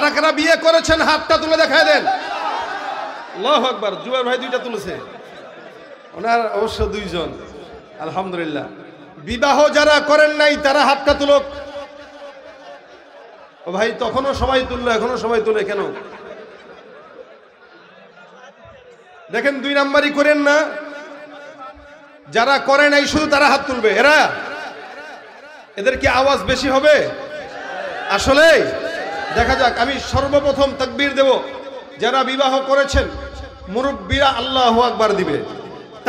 কারা কারা বিয়ে করেছেন হাতটা তুলে দেখায় দেন। আল্লাহু আকবার। জুয়ার ভাই দুইটা তুলেছে, ওনার অবশ্য দুইজন, আলহামদুলিল্লাহ। বিবাহ যারা করেন নাই তারা হাতটা তুলুক। ও ভাই তখনও সবাই তুললো, এখনো সবাই তুলে কেন? দেখেন 2 নাম্বারই করেন না, যারা করে নাই শুধু তারা হাত তুলবে। এদের কি আওয়াজ বেশি হবে? আসলে দেখা যাক। আমি সর্বপ্রথম তাকবীর দেব, যারা বিবাহ করেছেন মুরব্বীরা আল্লাহু আকবার দিবে।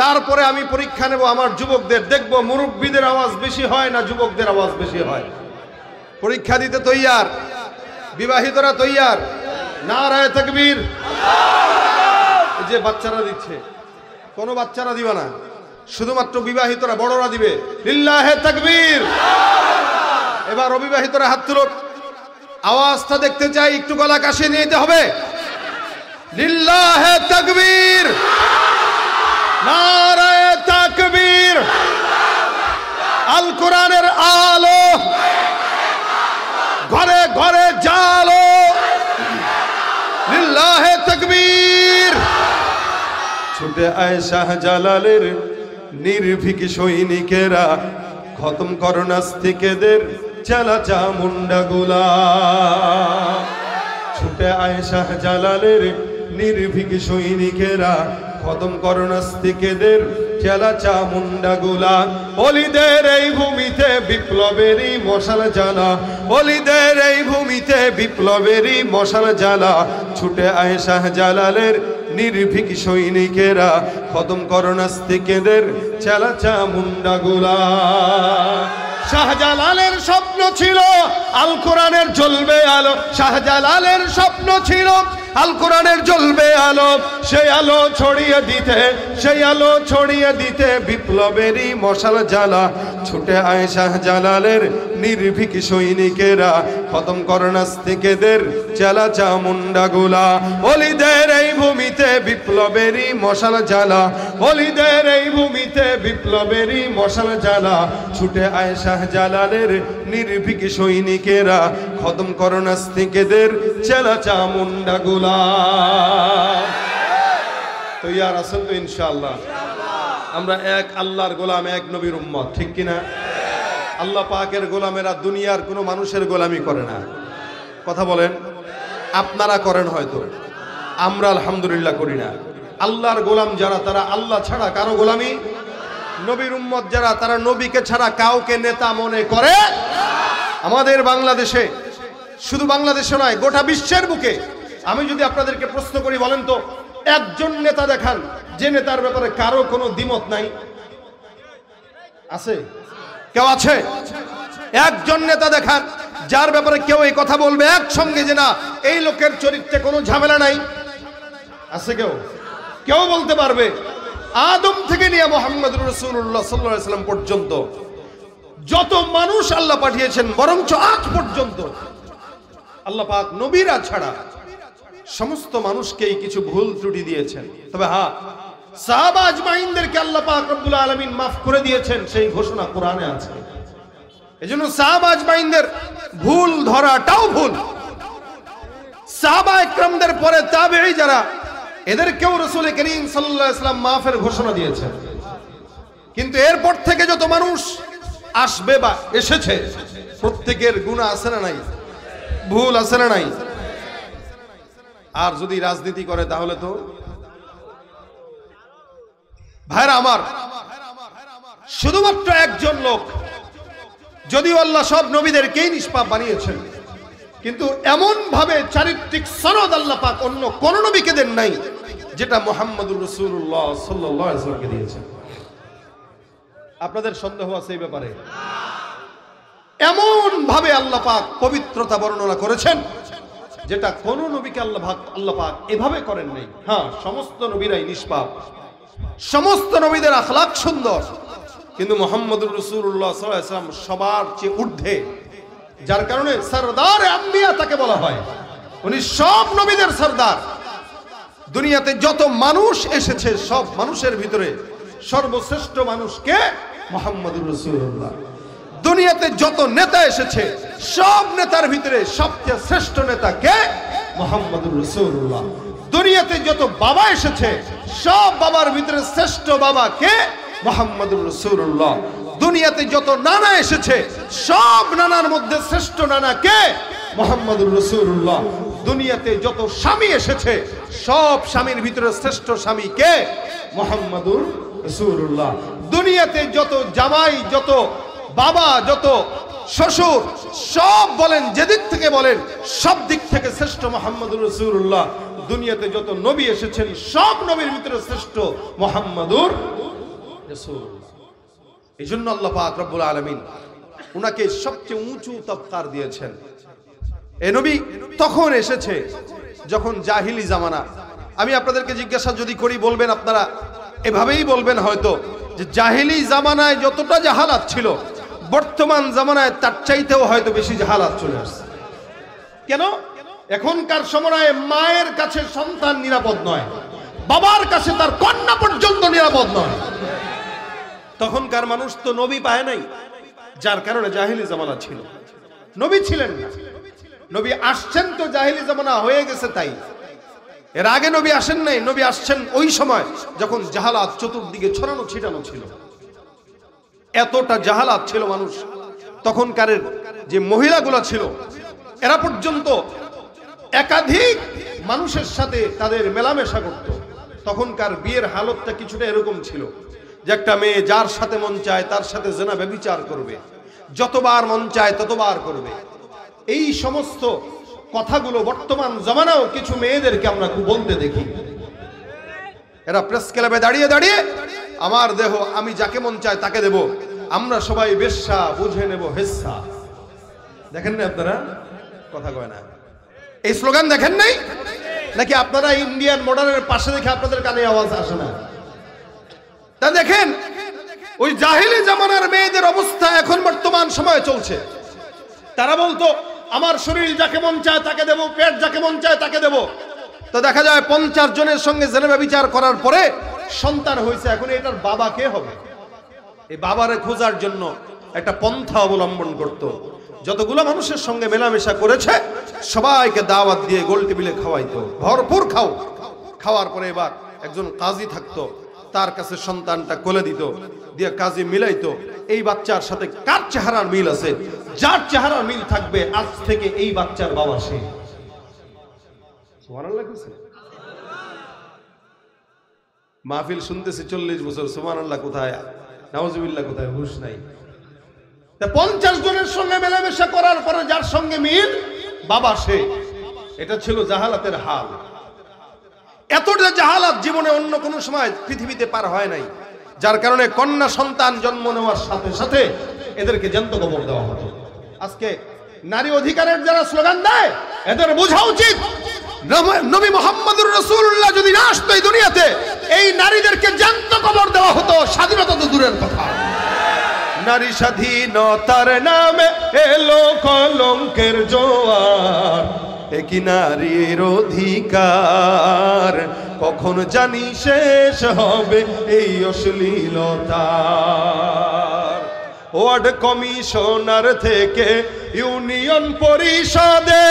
তারপরে আমি পরীক্ষা নেব আমার যুবকদের, দেখব মুরব্বীদের আওয়াজ বেশি হয় না যুবকদের আওয়াজ বেশি হয়। পরীক্ষা দিতে তৈয়ার? বিবাহিতরা তৈয়ার? নারায়ে তাকবীর। এই যে বাচ্চারা দিচ্ছে, কোনো বাচ্চারা দিবে না, শুধুমাত্র বিবাহিতরা, বড়রা দিবে। লিল্লাহে তাকবীর। এবার অবিবাহিতরা হাত তুলুক, আওয়াজটা দেখতে চাই, একটু গলা কাশিয়ে নিতে হবে। লিল্লাহে তাকবীর, নারায়ে তাকবীর। আল কোরআনের আলো ঘরে ঘরে জালো। লিল্লাহে তাকবীর। ছুটে আয় শাহজালালের নির্ভীক সৈনিকেরা, খতম করো নাস্তিকেদের চালা চামুন্ডাগুলা। ছুটে আয় শাহজালালের নির্ভীক সৈনিকেরা, খতম করো নাস্তিকেদের চালা চামুন্ডাগুলা। অলিদের এই ভূমিতে বিপ্লবেরই মশাল জ্বালা, অলিদের এই ভূমিতে বিপ্লবেরই মশাল জ্বালা। ছুটে আয় শাহজালালের নির্ভীক সৈনিকেরা, খতম করো নাস্তিকেদের চালা চামুন্ডাগুলা। শাহজালালের স্বপ্ন ছিল আল কোরআনের জ্বলবে আলো, শাহজালালের স্বপ্ন ছিল আল কোরআনের জ্বলবে আলো। সেই আলো ছড়িয়ে দিতে, সেই আলো ছড়িয়ে দিতে বিপ্লবেরই মশাল জ্বালা। ছুটে আয় শাহজালালের নির্ভীক সৈনিকেরা, খতম করো নাস্তিকেদের চালা চামুন্ডাগুলা। অলিদের এই ভূমিতে বিপ্লবেরই মশাল জ্বালা, অলিদের এই ভূমিতে বিপ্লবেরই মশাল জ্বালা। ছুটে আয় শাহজালালের নির্ভীক সৈনিকেরা, খতম করো নাস্তিকেদের চালা চামুন্ডাগুলা। তৈয়ার আছেন তো ইনশাআল্লাহ? আমরা এক আল্লাহর গোলাম, এক নবীর উম্মত, ঠিক কিনা? আল্লাহ পাকের গোলামেরা দুনিয়ার কোনো মানুষের গোলামি করে না। কথা বলেন। আপনারা করেন হয়তো, আমরা আলহামদুলিল্লাহ করি না। আল্লাহর গোলাম যারা, তারা আল্লাহ ছাড়া কারো গোলামি, নবীর উম্মত যারা, তারা নবীকে ছাড়া কাউকে নেতা মনে করে। আমাদের বাংলাদেশে, শুধু বাংলাদেশে নয় গোটা বিশ্বের বুকে, আমি যদি আপনাদেরকে প্রশ্ন করি, বলেন তো একজন নেতা দেখান যে নেতার ব্যাপারে কারো কোনো দ্বিমত নাই। আছে? কেউ আছে? একজন নেতা দেখান যার ব্যাপারে কেউ এই কথা বলবে একসঙ্গে যে না, এই লোকের চরিত্রে কোনো ঝামেলা নাই। আছে কেউ? কেউ বলতে পারবে? আদম থেকে নিয়ে মুহাম্মদুর রাসূলুল্লাহ সাল্লাল্লাহু আলাইহি ওয়াসাল্লাম পর্যন্ত যত মানুষ আল্লাহ পাঠিয়েছেন, বরঞ্চ আজ পর্যন্ত আল্লাহ পাক নবীরা ছাড়া সমস্ত মানুষকেই কিছু ভুল ত্রুটি দিয়েছেন। তবে হ্যাঁ, সাহাবা আজমাইনদেরকে আল্লাহ পাক রব্বুল আলামিন মাফ করে দিয়েছেন, সেই ঘোষণা কোরআনে আছে। এজন্য সাহাবা আজমাইনদের ভুল ধরাটাও ভুল। সাহাবা ইকরামদের পরে তাবেঈ যারা, এদেরকেও রাসূল করিম সাল্লাল্লাহু আলাইহি ওয়াসাল্লাম মাফের ঘোষণা দিয়েছেন। কিন্তু এরপর থেকে যত মানুষ আসবে বা এসেছে, প্রত্যেকের গুনাহ আছে না নাই? ভুল আছে না নাই? আর যদি রাজনীতি করে তাহলে তো ভাইরা আমার, শুধুমাত্র একজন লোক, যদিও আল্লাহ সব নবীদেরকেই নিষ্পাপ বানিয়েছেন, কিন্তু এমন ভাবে চারিত্রিক সনদ আল্লাহ পাক অন্য কোন নবীকে দেন নাই যেটা মুহাম্মদুর রাসূলুল্লাহ সাল্লাল্লাহু আলাইহি ওয়াসাল্লামকে দিয়েছেন। আপনাদের সন্দেহ আছে এই ব্যাপারে? এমন ভাবে আল্লাহ পাক পবিত্রতা বর্ণনা করেছেন যেটা কোন নবীকে আল্লাহ পাক এভাবে করেন নাই। হ্যাঁ, সমস্ত নবীরাই নিষ্পাপ, সমস্ত নবীদের আখলাক সুন্দর, কিন্তু মুহাম্মদুর রাসূলুল্লাহ সাল্লাল্লাহু আলাইহি ওয়াসাল্লাম সবার চেয়ে ঊর্ধ্বে, যার কারণে সরদার আম্বিয়া তাকে বলা হয়। উনি সব নবীদের সরদার। দুনিয়াতে যত মানুষ এসেছে সব মানুষের ভিতরে সর্বশ্রেষ্ঠ মানুষকে মুহাম্মদুর রাসূলুল্লাহ। দুনিয়াতে যত নেতা এসেছে সব নেতার ভিতরে সবচেয়ে শ্রেষ্ঠ নেতা কে? মুহাম্মাদুর রাসূলুল্লাহ। দুনিয়াতে যত বাবা এসেছে সব বাবার ভিতরে শ্রেষ্ঠ বাবা কে? মুহাম্মাদুর রাসূলুল্লাহ। দুনিয়াতে যত নানা এসেছে সব নানার মধ্যে শ্রেষ্ঠ নানা কে? মুহাম্মাদুর রাসূলুল্লাহ। দুনিয়াতে যত স্বামী এসেছে সব স্বামীর ভিতরে শ্রেষ্ঠ স্বামী কে? মুহাম্মাদুর রাসূলুল্লাহ। দুনিয়াতে যত জামাই, যত বাবা, যত শ্বশুর, সব বলেন যেদিক থেকে বলেন সব দিক থেকে শ্রেষ্ঠ মুহাম্মাদুর রাসূলুল্লাহ। দুনিয়াতে যত নবী এসেছেন সব নবীর ভিতরে শ্রেষ্ঠ মুহাম্মাদুর রাসূলুল্লাহ। এই জন্য আল্লাহ পাক রব্বুল আলামিন উনাকে সবচেয়ে উঁচু তবকার দিয়েছেন। এই নবী তখন এসেছে যখন জাহিলি জামানা। আমি আপনাদেরকে জিজ্ঞাসা যদি করি বলবেন আপনারা এভাবেই বলবেন হয়তো যে জাহিলি জামানায় যতটা জাহালাত ছিল বর্তমান জামানায় তার চাইতেও হয়তো বেশি জাহালাত চলে আসছে। কেন? এখনকার সময়ে মায়ের কাছে সন্তান নিরাপদ নয়, বাবার কাছে তার কন্যা পর্যন্ত নিরাপদ নয়। তখনকার মানুষ তো নবী পায় নাই, যার কারণে জাহিলি জামানা ছিল। নবী ছিলেন না, নবী আসছেন তো জাহিলি জামানা হয়ে গেছে তাই। এর আগে নবী আসেন নাই, নবী আসছেন ওই সময় যখন জাহালাত চতুর্দিকে ছড়ানো ছিটানো ছিল। এতটা জাহালাত ছিল মানুষ। তখনকার যে মহিলাগুলো ছিল এরা পর্যন্ত একাধিক মানুষের সাথে তাদের মেলামেশা করত। তখনকার বিয়ের হালতটা কিছুটা এরকম ছিল যে একটা মেয়ে যার সাথে মন চায় তার সাথে জেনা ব্যভিচার করবে, যতবার মন চায় ততবার করবে। এই সমস্ত কথাগুলো বর্তমান জামানাও কিছু মেয়েদেরকে আমরা বলতে দেখি। এরা প্রেস ক্লাবে দাঁড়িয়ে দাঁড়িয়ে আমার দেহ আমি যাকে মন চায় তাকে দেব, আমরা সবাই বেশ্যা, বুঝে নেব হেচ্ছা। দেখেন না আপনারা? কথা কয় না। এই স্লোগান দেখেন নাই নাকি? আপনারা ইন্ডিয়ান মডার্নের পাশে দেখে আপনাদের কানে আওয়াজ আসে না? তা দেখেন ওই জাহিলি জামানার মেয়েদের অবস্থা এখন বর্তমান সময়ে চলছে। তারা বলতো আমার শরীর যাকে মন চায় তাকে দেব, পেট যাকে মন চায় তাকে দেব। তো দেখা যায় 50 জনের সঙ্গে জেনা ব্যভিচার করার পরে সন্তান হয়েছে, এখন এটার বাবা কে হবে? এই বাবারে খোঁজার জন্য একটা পন্থা অবলম্বন করত। যতগুলো মানুষের সঙ্গে মেলামেশা করেছে সবাইকে দাওয়াত দিয়ে গোল টেবিলে খাওয়াইতো, ভরপুর খাও। খাওয়ার পরে এবার একজন কাজী থাকতো, তার কাছে সন্তানটা কোলে দিত, দিয়ে কাজী মিলাইতো এই বাচ্চার সাথে কার চেহারার মিল আছে, যার চেহারার মিল থাকবে আজ থেকে এই বাচ্চার বাবা সে। সুবহানাল্লাহ। মাহফিল শুনতেছি 40 বছর, সুবহানাল্লাহ কোথায়, নাউজুবিল্লাহ কোথায়, হুশ নাই। 50 জনের সঙ্গে মেলামেশা করার পরে যার সঙ্গে মিল বাবা সে। এটা ছিল জাহালাতের হাল। এতটা জাহালাত জীবনে অন্য কোনো সময় পৃথিবীতে পার হয় নাই, যার কারণে কন্যা সন্তান জন্ম নেওয়ার সাথে সাথে এদেরকে জ্যান্ত কবর দেওয়া হতো। আজকে নারী অধিকারের যারা স্লোগান দেয় এদের বোঝা উচিত নবী মুহাম্মদুর রাসূলুল্লাহ যদি না আসতো এই দুনিয়াতে এই নারীদেরকে জ্যান্ত কবর দেওয়া হতো। স্বাধীনতা তো দূরের কথা, নারী স্বাধীনতার নামে এলো কলঙ্কের জোয়ার। একই নারীর অধিকার কখন জানি শেষ হবে এই অশ্লীলতা। ওয়ার্ড কমিশনার থেকে ইউনিয়ন পরিষদে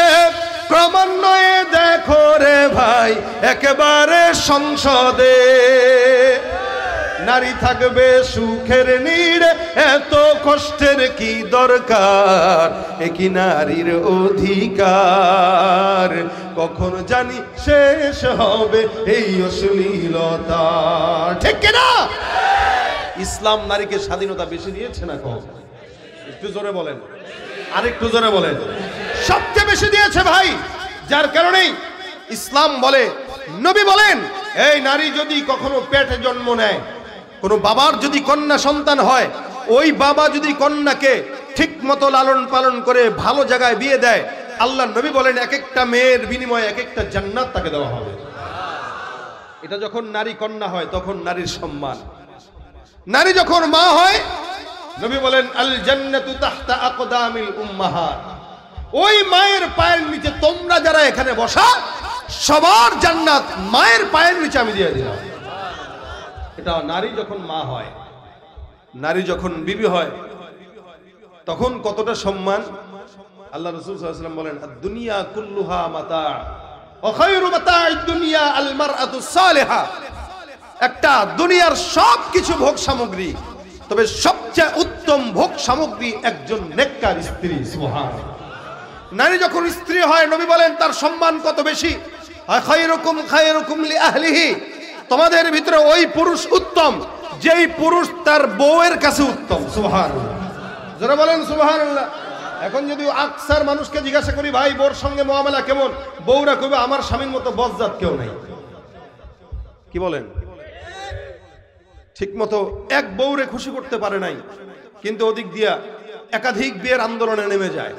ক্রমান্বয়ে দেখো রে ভাই একেবারে সংসদে নারী থাকবে সুখের নীড়ে, এত কষ্টের কি দরকার। একই নারীর অধিকার কখন জানি শেষ হবে এই অশ্লীলতা। ঠিক কিনা? ইসলাম নারীকে স্বাধীনতা বেশি দিয়েছে না কম? একটু জোরে বলেন, আরেকটু জোরে বলেন। সবচেয়ে বেশি দিয়েছে ভাই। যার কারণেই ইসলাম বলে, নবী বলেন, এই নারী যদি কখনো পেটে জন্ম নেয়, কোনো বাবার যদি কন্যা সন্তান হয়, ওই বাবা যদি কন্যাকে ঠিক মতো লালন পালন করে ভালো জায়গায় বিয়ে দেয়, আল্লাহ নবী বলেন এক একটা মেয়ের বিনিময়ে এক একটা জান্নাত তাকে দেওয়া হবে। এটা যখন নারী কন্যা হয় তখন নারীর সম্মান। নারী যখন মা হয়, নবী বলেন আল জান্নাতু তাহতা আকদামিল উম্মাহাত, ওই মায়ের পায়ের নিচে তোমরা যারা এখানে বসা সবার জান্নাত মায়ের পায়ের নিচে আমি দিয়ে দিলাম। এটা নারী যখন মা হয়, নারী যখন বিবি হয় তখন কতটা সম্মান। আল্লাহ রাসূল সাল্লাল্লাহু আলাইহি ওয়াসাল্লাম বলেন দুনিয়া কুল্লুহা মাতা, ওয়া খায়রু মাতা'আদ দুনিয়া আল মারআতু সালিহা। একটা দুনিয়ার সবকিছু ভোগ সামগ্রী, তবে সবচেয়ে উত্তম ভোগ সামগ্রী একজন নেককার স্ত্রী। সুবহানাল্লাহ। নারী যখন স্ত্রী হয়, নবী বলেন তার সম্মান কত বেশি। খায়রুকুম খায়রুকুম লিআহলিহি, তোমাদের ভিতরে ওই পুরুষ উত্তম যেই পুরুষ তার বউয়ের কাছে উত্তম। সুবহানাল্লাহ। যারা বলেন সুবহানাল্লাহ। এখন যদি আকসার মানুষকে জিজ্ঞাসা করি, ভাই বউর সঙ্গে মুআমালা কেমন, বউরা কইবে আমার স্বামীর মতো বজ্জাত কেউ নাই। কি বলেন? ঠিক মতো এক বউরে খুশি করতে পারে নাই, কিন্তু ওদিক দিয়া একাধিক বিয়ের আন্দোলনে নেমে যায়।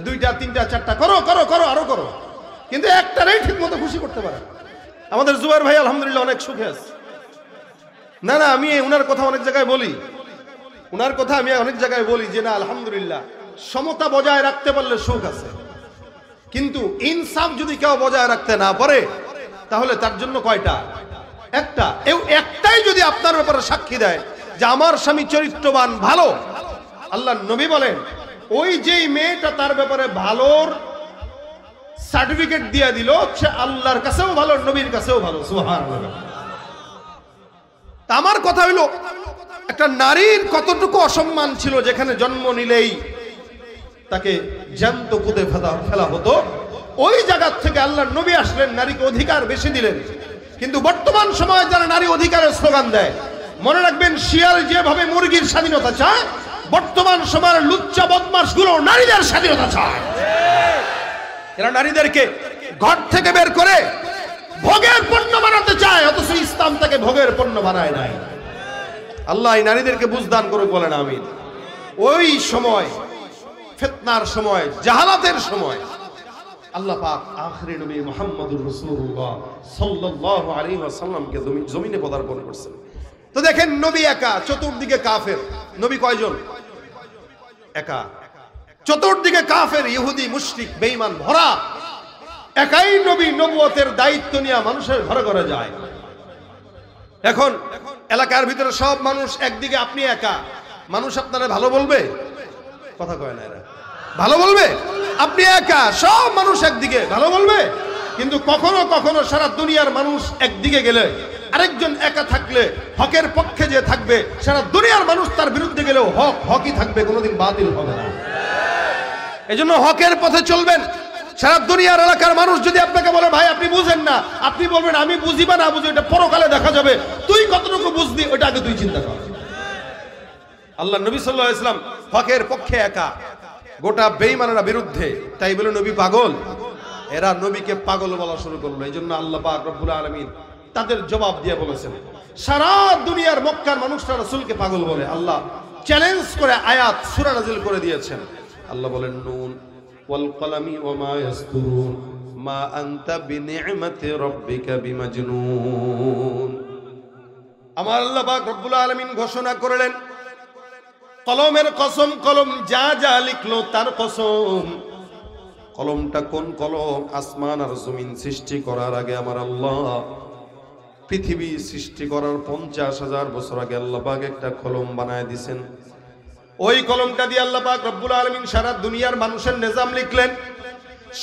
দুইটা তিনটা চারটা করো করো করো আরো করো, কিন্তু একটারেই ঠিক মতো খুশি করতে পারে। আমাদের জুবাইর ভাই আলহামদুলিল্লাহ অনেক সুখে আছে। না না, আমি উনার কথা অনেক জায়গায় বলি, উনার কথা আমি অনেক জায়গায় বলি যে না আলহামদুলিল্লাহ সমতা বজায় রাখতে পারলে সুখ আছে, কিন্তু ইনসাফ যদি কেউ বজায় রাখতে না পারে তাহলে তার জন্য কয়টা? একটা। একটাই যদি আপনার ব্যাপারে সাক্ষী দেয় যে আমার স্বামী চরিত্রবান ভালো, আল্লাহর নবী বলেন ওই যেই মেয়েটা তার ব্যাপারে ভালোর সার্টিফিকেট দিয়ে দিল, সে আল্লাহর কাছেও ভালো, নবীর কাছেও ভালো। সুবহানাল্লাহ। আমার কথা হইল, একটা নারীর কতটুকু অসম্মান ছিল যেখানে জন্ম নিলেই তাকে জ্যান্ত কুদে ফেলা হতো। ওই জায়গা থেকে আল্লাহর নবী আসলেন, নারীকে অধিকার বেশি দিলেন। কিন্তু বর্তমান সময়ে যারা নারী অধিকারের স্লোগান দেয়, মনে রাখবেন শিয়াল যেভাবে মুরগির স্বাধীনতা চায়, বর্তমান সময়ের লুচ্চা বদমাশগুলো নারীদের স্বাধীনতা চায়। এরা নারীদেরকে ঘর থেকে বের করে ভোগের পণ্য বানাতে চায়, অথচ ইসলাম তাকে ভোগের পণ্য বানায় নাই। আল্লাহ এই নারীদেরকে বুঝদান করে বলেন আমিন। ওই সময় ফিতনার সময়, জাহালাতের সময় আল্লাহ পাক আখিরি নবী মুহাম্মদুর রাসূলুল্লাহ সাল্লাল্লাহু আলাইহি ওয়াসাল্লামকে জমিনে পদার্পণ করছেন। তো দেখেন নবী একা, চতুর্দিকে কাফের। নবী কয়জন? একা। চতুর্দিকে কাফের, ইহুদি, মুশরিক, বেঈমান ভরা। একাই নবী নবুয়তের দায়িত্ব নিয়ে মানুষের ঘরে ঘরে যায়। এখন এলাকার ভিতরে সব মানুষ একদিকে, আপনি একা, মানুষ আপনারা ভালো বলবে? কথা কয় না এরা, ভালো বলবে? আপনি একা, সব মানুষ একদিকে ভালো বলবে? কিন্তু কখনো কখনো সারা দুনিয়ার মানুষ একদিকে গেলে, আরেকজন একা থাকলে হকের পক্ষে যে থাকবে, সারা দুনিয়ার মানুষ তার বিরুদ্ধে গেলেও হক হকই থাকবে, কোনোদিন বাতিল হবে না। এজন্য হকের পথে চলবেন। সারা দুনিয়ার এলাকার মানুষ যদি আপনাকে বলে ভাই আপনি বুঝেন না, আপনি বলবেন আমি বুঝি বা না বুঝি এটা পরকালে দেখা যাবে, তুই কতটুকু বুঝবি ওটা আগে তুই চিন্তা কর। আল্লাহ নবী সাল্লাল্লাহু আলাইহি ওয়াসাল্লাম হকের পক্ষে একা, গোটা বেঈমানেরা বিরুদ্ধে। তাই বলে নবী পাগল? এরা নবীকে পাগল বলা শুরু করলো। এই জন্য আল্লাহ পাক রব্বুল আলামিন তাদের জবাব দিয়ে বলেছেন, সারা দুনিয়ার মক্কার মানুষরা রাসূলকে পাগল বলে। আল্লাহ চ্যালেঞ্জ করে আয়াত সূরা নাযিল করে দিয়েছেন। আল্লাহ বলেন নুন ওয়াল কলামি ওয়া মা ইয়াসতুরুন মা আনতা বিনি'মাতি রাব্বিকা বিমাজনুন। আমার আল্লাহ পাক রব্বুল আলামিন ঘোষণা করলেন, কলমের কসম, কলম যা যা লিখলো তার কসম। কলমটা কোন কলম? আসমান আর জমিন সৃষ্টি করার আগে আমার আল্লাহ, পৃথিবী সৃষ্টি করার 50,000 বছর আগে আল্লাহ পাক একটা কলম বানায় দিয়েছেন। ওই কলমটা দিয়ে আল্লাহ পাক রব্বুল আলামিন সারা দুনিয়ার মানুষের নিজাম লিখলেন।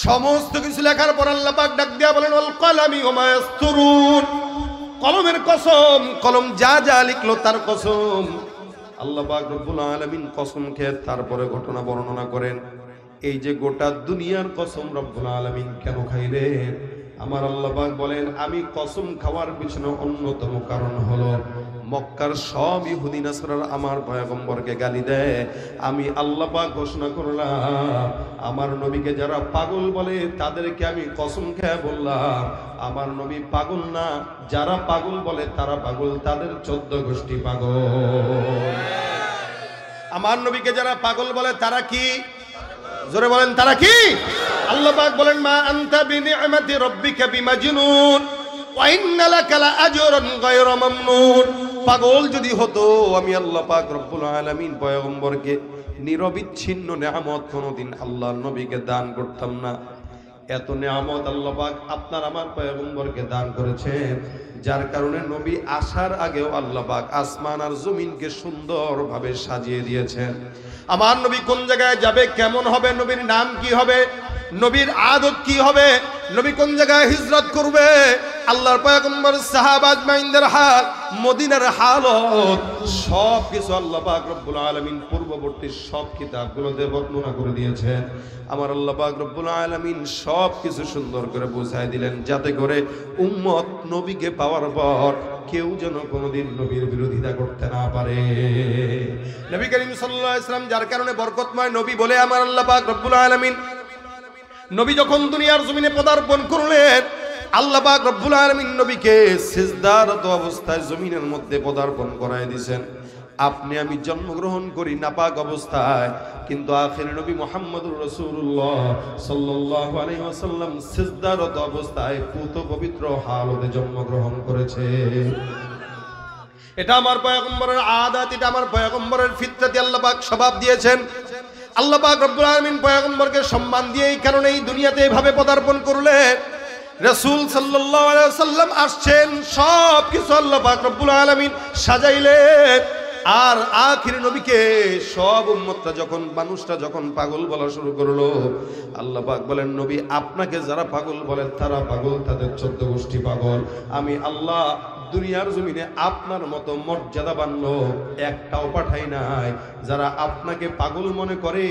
সমস্ত কিছু লেখার পর আল্লাহ পাক ডাক দিয়া বলেন ওয়াল কলামি ওয়া মা ইয়াসতুরুন। কলমের কসম, কলম যা যা লিখলো তার কসম। আল্লাহ পাক রব্বুল আলামিন কসম খেয়ে তারপরে ঘটনা বর্ণনা করেন। এই যে গোটা দুনিয়ার কসম রব্বুল আলামিন কেন খাইলেন? আমার আল্লাহ পাক বলেন আমি কসম খাওয়ার পিছনে অন্যতম কারণ হলো মক্কার সব ইহুদি নাসারা আমার পয়গম্বরকে গালি দেয়। আমি আল্লাহ পাক ঘোষণা করলাম আমার নবীকে যারা পাগল বলে তাদেরকে আমি কসম খেয়ে বললাম আমার নবী পাগল না, যারা পাগল বলে তারা পাগল, তাদের 14 গোষ্ঠী পাগল। আমার নবীকে যারা পাগল বলে তারা কি? জোরে বলেন তারা কি? আল্লাহ পাক বলেন মা আনতা বিনি'মাতি রাব্বিকা বিমাজনুন ওয়া ইন্না লাকা লাআজরান গায়রা মামনুন। পাগল যদি হতো আমি আল্লাহ পাক রব্বুল আলামিন পয়গম্বরকে নিরবিচ্ছিন্ন নেয়ামত কোনোদিন আল্লাহর নবীকে দান করতাম না। এত নেয়ামত আল্লাহ পাক আপনার আমার পয়গম্বরকে দান করেছেন, যার কারণে নবী আসার আগেও আল্লাহ পাক আসমান আর জমিনকে সুন্দরভাবে সাজিয়ে দিয়েছেন। আমার নবী কোন জায়গায় যাবে, কেমন হবে, নবীর নাম কি হবে, নবীর আদত কি হবে, নবী কোন জায়গায় হিজরত করবে, আল্লাহর পয়গম্বর সাহাবা আজমাইনদের হাল, মদিনার হালত সব কিছু আল্লাহ পাক রব্বুল আলামিন পূর্ববর্তী সব কিতাবগুলোতে বর্ণনা করে দিয়েছেন। আমার আল্লাহ পাক রব্বুল আলামিন সব কিছু সুন্দর করে বুঝাই দিলেন, যাতে করে উম্মত নবীকে পাওয়ার পর কেউ যেন কোনোদিন নবীর বিরোধিতা করতে না পারে। নবী করিম সাল্লাল্লাহু আলাইহি ওয়াসাল্লাম যার কারণে বরকতময় নবী বলে আমার আল্লাহ পাক রব্বুল আলামিন নবী যখন দুনিয়ার জমিনে পদার্পণ করলেন, আল্লাহ পাক রব্বুল আলামিন নবীকে সিজদারত অবস্থায় জমিনের মধ্যে পদার্পণ করায় দিয়েছেন। আপনি আমি জন্মগ্রহণ করি নাপাক অবস্থায়, কিন্তু আখির নবী মুহাম্মদুর রাসূলুল্লাহ সাল্লাল্লাহু আলাইহি ওয়াসাল্লাম সিজদারত অবস্থায় পুত পবিত্র হালতে জন্মগ্রহণ করেছে। এটা আমার পয়গম্বরের আদাত, এটা আমার পয়গম্বরের ফিতরাতে আল্লাহ পাক স্বভাব দিয়েছেন। আল্লাহ পাক রব্বুল আলামিন পয়গম্বরকে সম্মান দিয়ে এই কারণে এই দুনিয়াতে এভাবে পদার্পণ করলেন। রাসূল সাল্লাল্লাহু আলাইহি ওয়াসাল্লাম আসছেন, সব কিছু আল্লাহ পাক রব্বুল আলামিন সাজাইলেন। আর আখির নবীকে সব উম্মতটা যখন, মানুষটা যখন পাগল বলা শুরু করলো, আল্লাহ পাক বলেন নবী আপনাকে যারা পাগল বলে তারা পাগল, তাদের 14 গোষ্ঠী পাগল। আমি আল্লাহ দুনিয়ার জমিনে আপনার মতো মর্যাদাবান লোক একটাও পাঠাই নাই। যারা আপনাকে পাগল মনে করে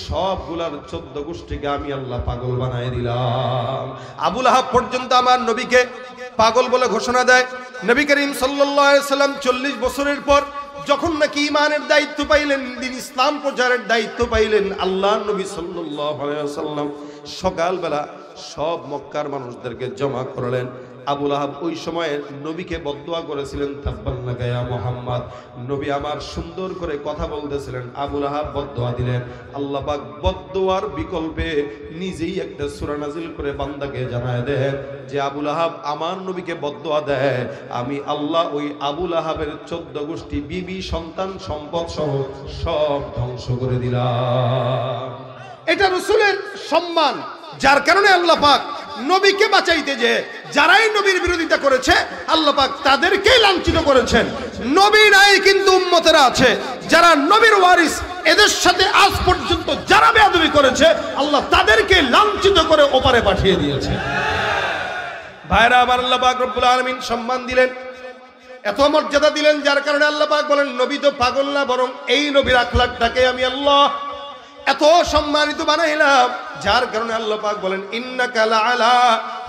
সবগুলার 14 গোষ্ঠীকে আমি আল্লাহ পাগল বানাই দিলাম। আবু লাহাব পর্যন্ত আমার নবীকে পাগল বলে ঘোষণা দেয়। নবী করিম সাল্লাল্লাহু আলাইহি ওয়াসাল্লাম 40 বছরের পর যখন নাকি ঈমানের দায়িত্ব পাইলেন, দিন ইসলাম প্রচারের দায়িত্ব পাইলেন, আল্লাহ নবী সাল্লাল্লাহু আলাইহি ওয়াসাল্লাম সকালবেলা সব মক্কার মানুষদেরকে জমা করলেন। আবু লাহাব ওই সময়ে নবীকে বদদুয়া করেছিলেন, তাব্বাল্লাকা ইয়া মুহাম্মদ। নবী আমার সুন্দর করে কথা বলতেছিলেন, আবু লাহাব বদদুয়া দিলেন। আল্লাহ পাক বদদুয়ার বিকল্পে নিজেই একটা সূরা নাজিল করে বান্দাকে জানায় দেন যে আবু লাহাব আমার নবীকে বদদুয়া দেয়, আমি আল্লাহ ওই আবু লাহাবের 14 গোষ্ঠী বিবি সন্তান সম্পদ সহ সব ধ্বংস করে দিলাম। এটা রাসূলের সম্মান, যার কারণে আল্লাহ পাক নবীকে বাঁচাইতে যে যারাই নবীর বিরোধিতা করেছে আল্লাহ পাক তাদেরকেই লাঞ্ছিত করেছেন। নবী নাই কিন্তু উম্মতেরা আছে যারা নবীর ওয়ারিস, এদের সাথে আজ পর্যন্ত যারা বেয়াদবি করেছে আল্লাহ তাদেরকে লাঞ্ছিত করে ওপারে পাঠিয়ে দিয়েছে। ভাইরা আমার, আল্লাহ পাক রব্বুল আলামিন সম্মান দিলেন, এত মর্যাদা দিলেন, যার কারণে আল্লাহ পাক বলেন নবী তো পাগল না, বরং এই নবীর আখলাকটাকে আমি আল্লাহ এত সম্মানিত বানাইলাম, যার কারণে আল্লাহ পাক বলেন ইন্নাকা লাআলা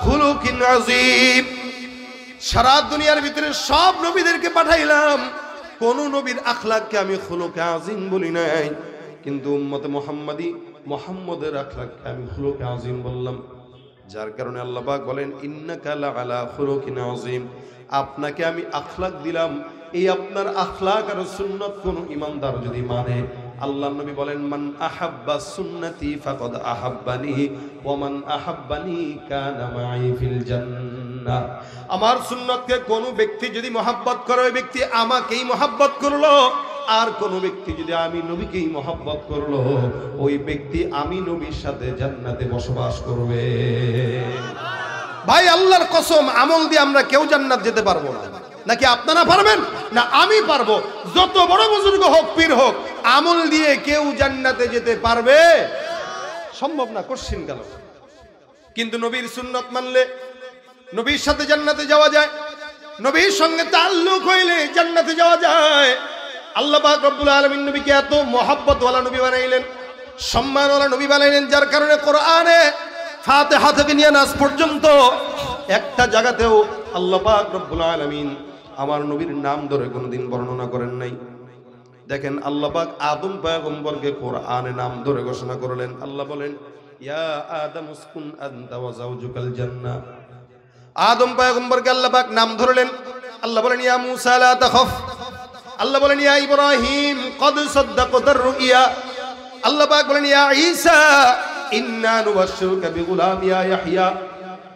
খুলুকিন আযীম। সারা দুনিয়ার ভিতরে সব নবীদেরকে পাঠাইলাম, কোন নবীর আখলাককে আমি খুলুকে আযীম বলি নাই, কিন্তু উম্মতে মুহাম্মাদি মুহাম্মদের আখলাককে আমি খুলুকে আযীম বললাম। যার কারণে আল্লাহ পাক বলেন ইন্নাকা লাআলা খুলুকিন আযীম। আপনাকে আমি আখলাক দিলাম, এই আপনার আখলাক আর সুন্নাত কোন ইমানদার যদি মানে, আল্লাহ নবী বলেন মান আহাব্বা সুন্নতি ফাকাদ আহাব্বানি ওয়া মান আহাব্বানি কানা মাই ফিল জান্নাহ। আমার সুন্নতকে কোন ব্যক্তি যদি মহব্বত করে ওই ব্যক্তি আমাকেই মহব্বত করলো, আর কোন ব্যক্তি যদি আমি নবীকেই মহব্বত করলো ওই ব্যক্তি আমি নবীর সাথে জান্নাতে বসবাস করবে। ভাই আল্লাহর কসম, আমল দিয়ে আমরা কেউ জান্নাত যেতে পারবো না। নাকি আপনারা পারবেন? না আমি পারবো। যত বড় বুজুর্গ হোক, পীর হোক, আমল দিয়ে কেউ জান্নাতে যেতে পারবে? সম্ভব না, কঠিন গেল। কিন্তু নবীর সুন্নত মানলে নবীর সাথে জান্নাতে যাওয়া যায়, নবীর সঙ্গে তাআল্লুক হইলে জান্নাতে যাওয়া যায়। আল্লাহ পাক রব্বুল আলামিন নবীকে এত মহব্বত ওয়ালা নবী বানাইলেন, সম্মান ওয়ালা নবী বানাইলেন, যার কারণে কোরআনে ফাতিহা থেকে নিয়ে নাস পর্যন্ত একটা জায়গাতেও আল্লাহ পাক রব্বুল আলামিন আমার নবীর নাম ধরে কোনোদিন বর্ণনা করেন নাই। দেখেন আল্লাহ পাক আদম পয়গম্বরকে কোরআনে নাম ধরে ঘোষণা করলেন। আল্লাহ বলেন ইয়া আদম উসকুন আনতা ওয়া যাওজুকাল জান্নাহ। আদম পয়গম্বরকে আল্লাহ পাক নাম ধরলেন। আল্লাহ বলেন ইয়া মূসা লা তাখাফ। আল্লাহ বলেন ইয়া ইব্রাহিম কদ সাদ্দাকতার রুইয়া। আল্লাহ পাক বলেন ইয়া ঈসা ইন্না নুবাশশিরুকা বিগুলাম ইয়া ইয়াহইয়া।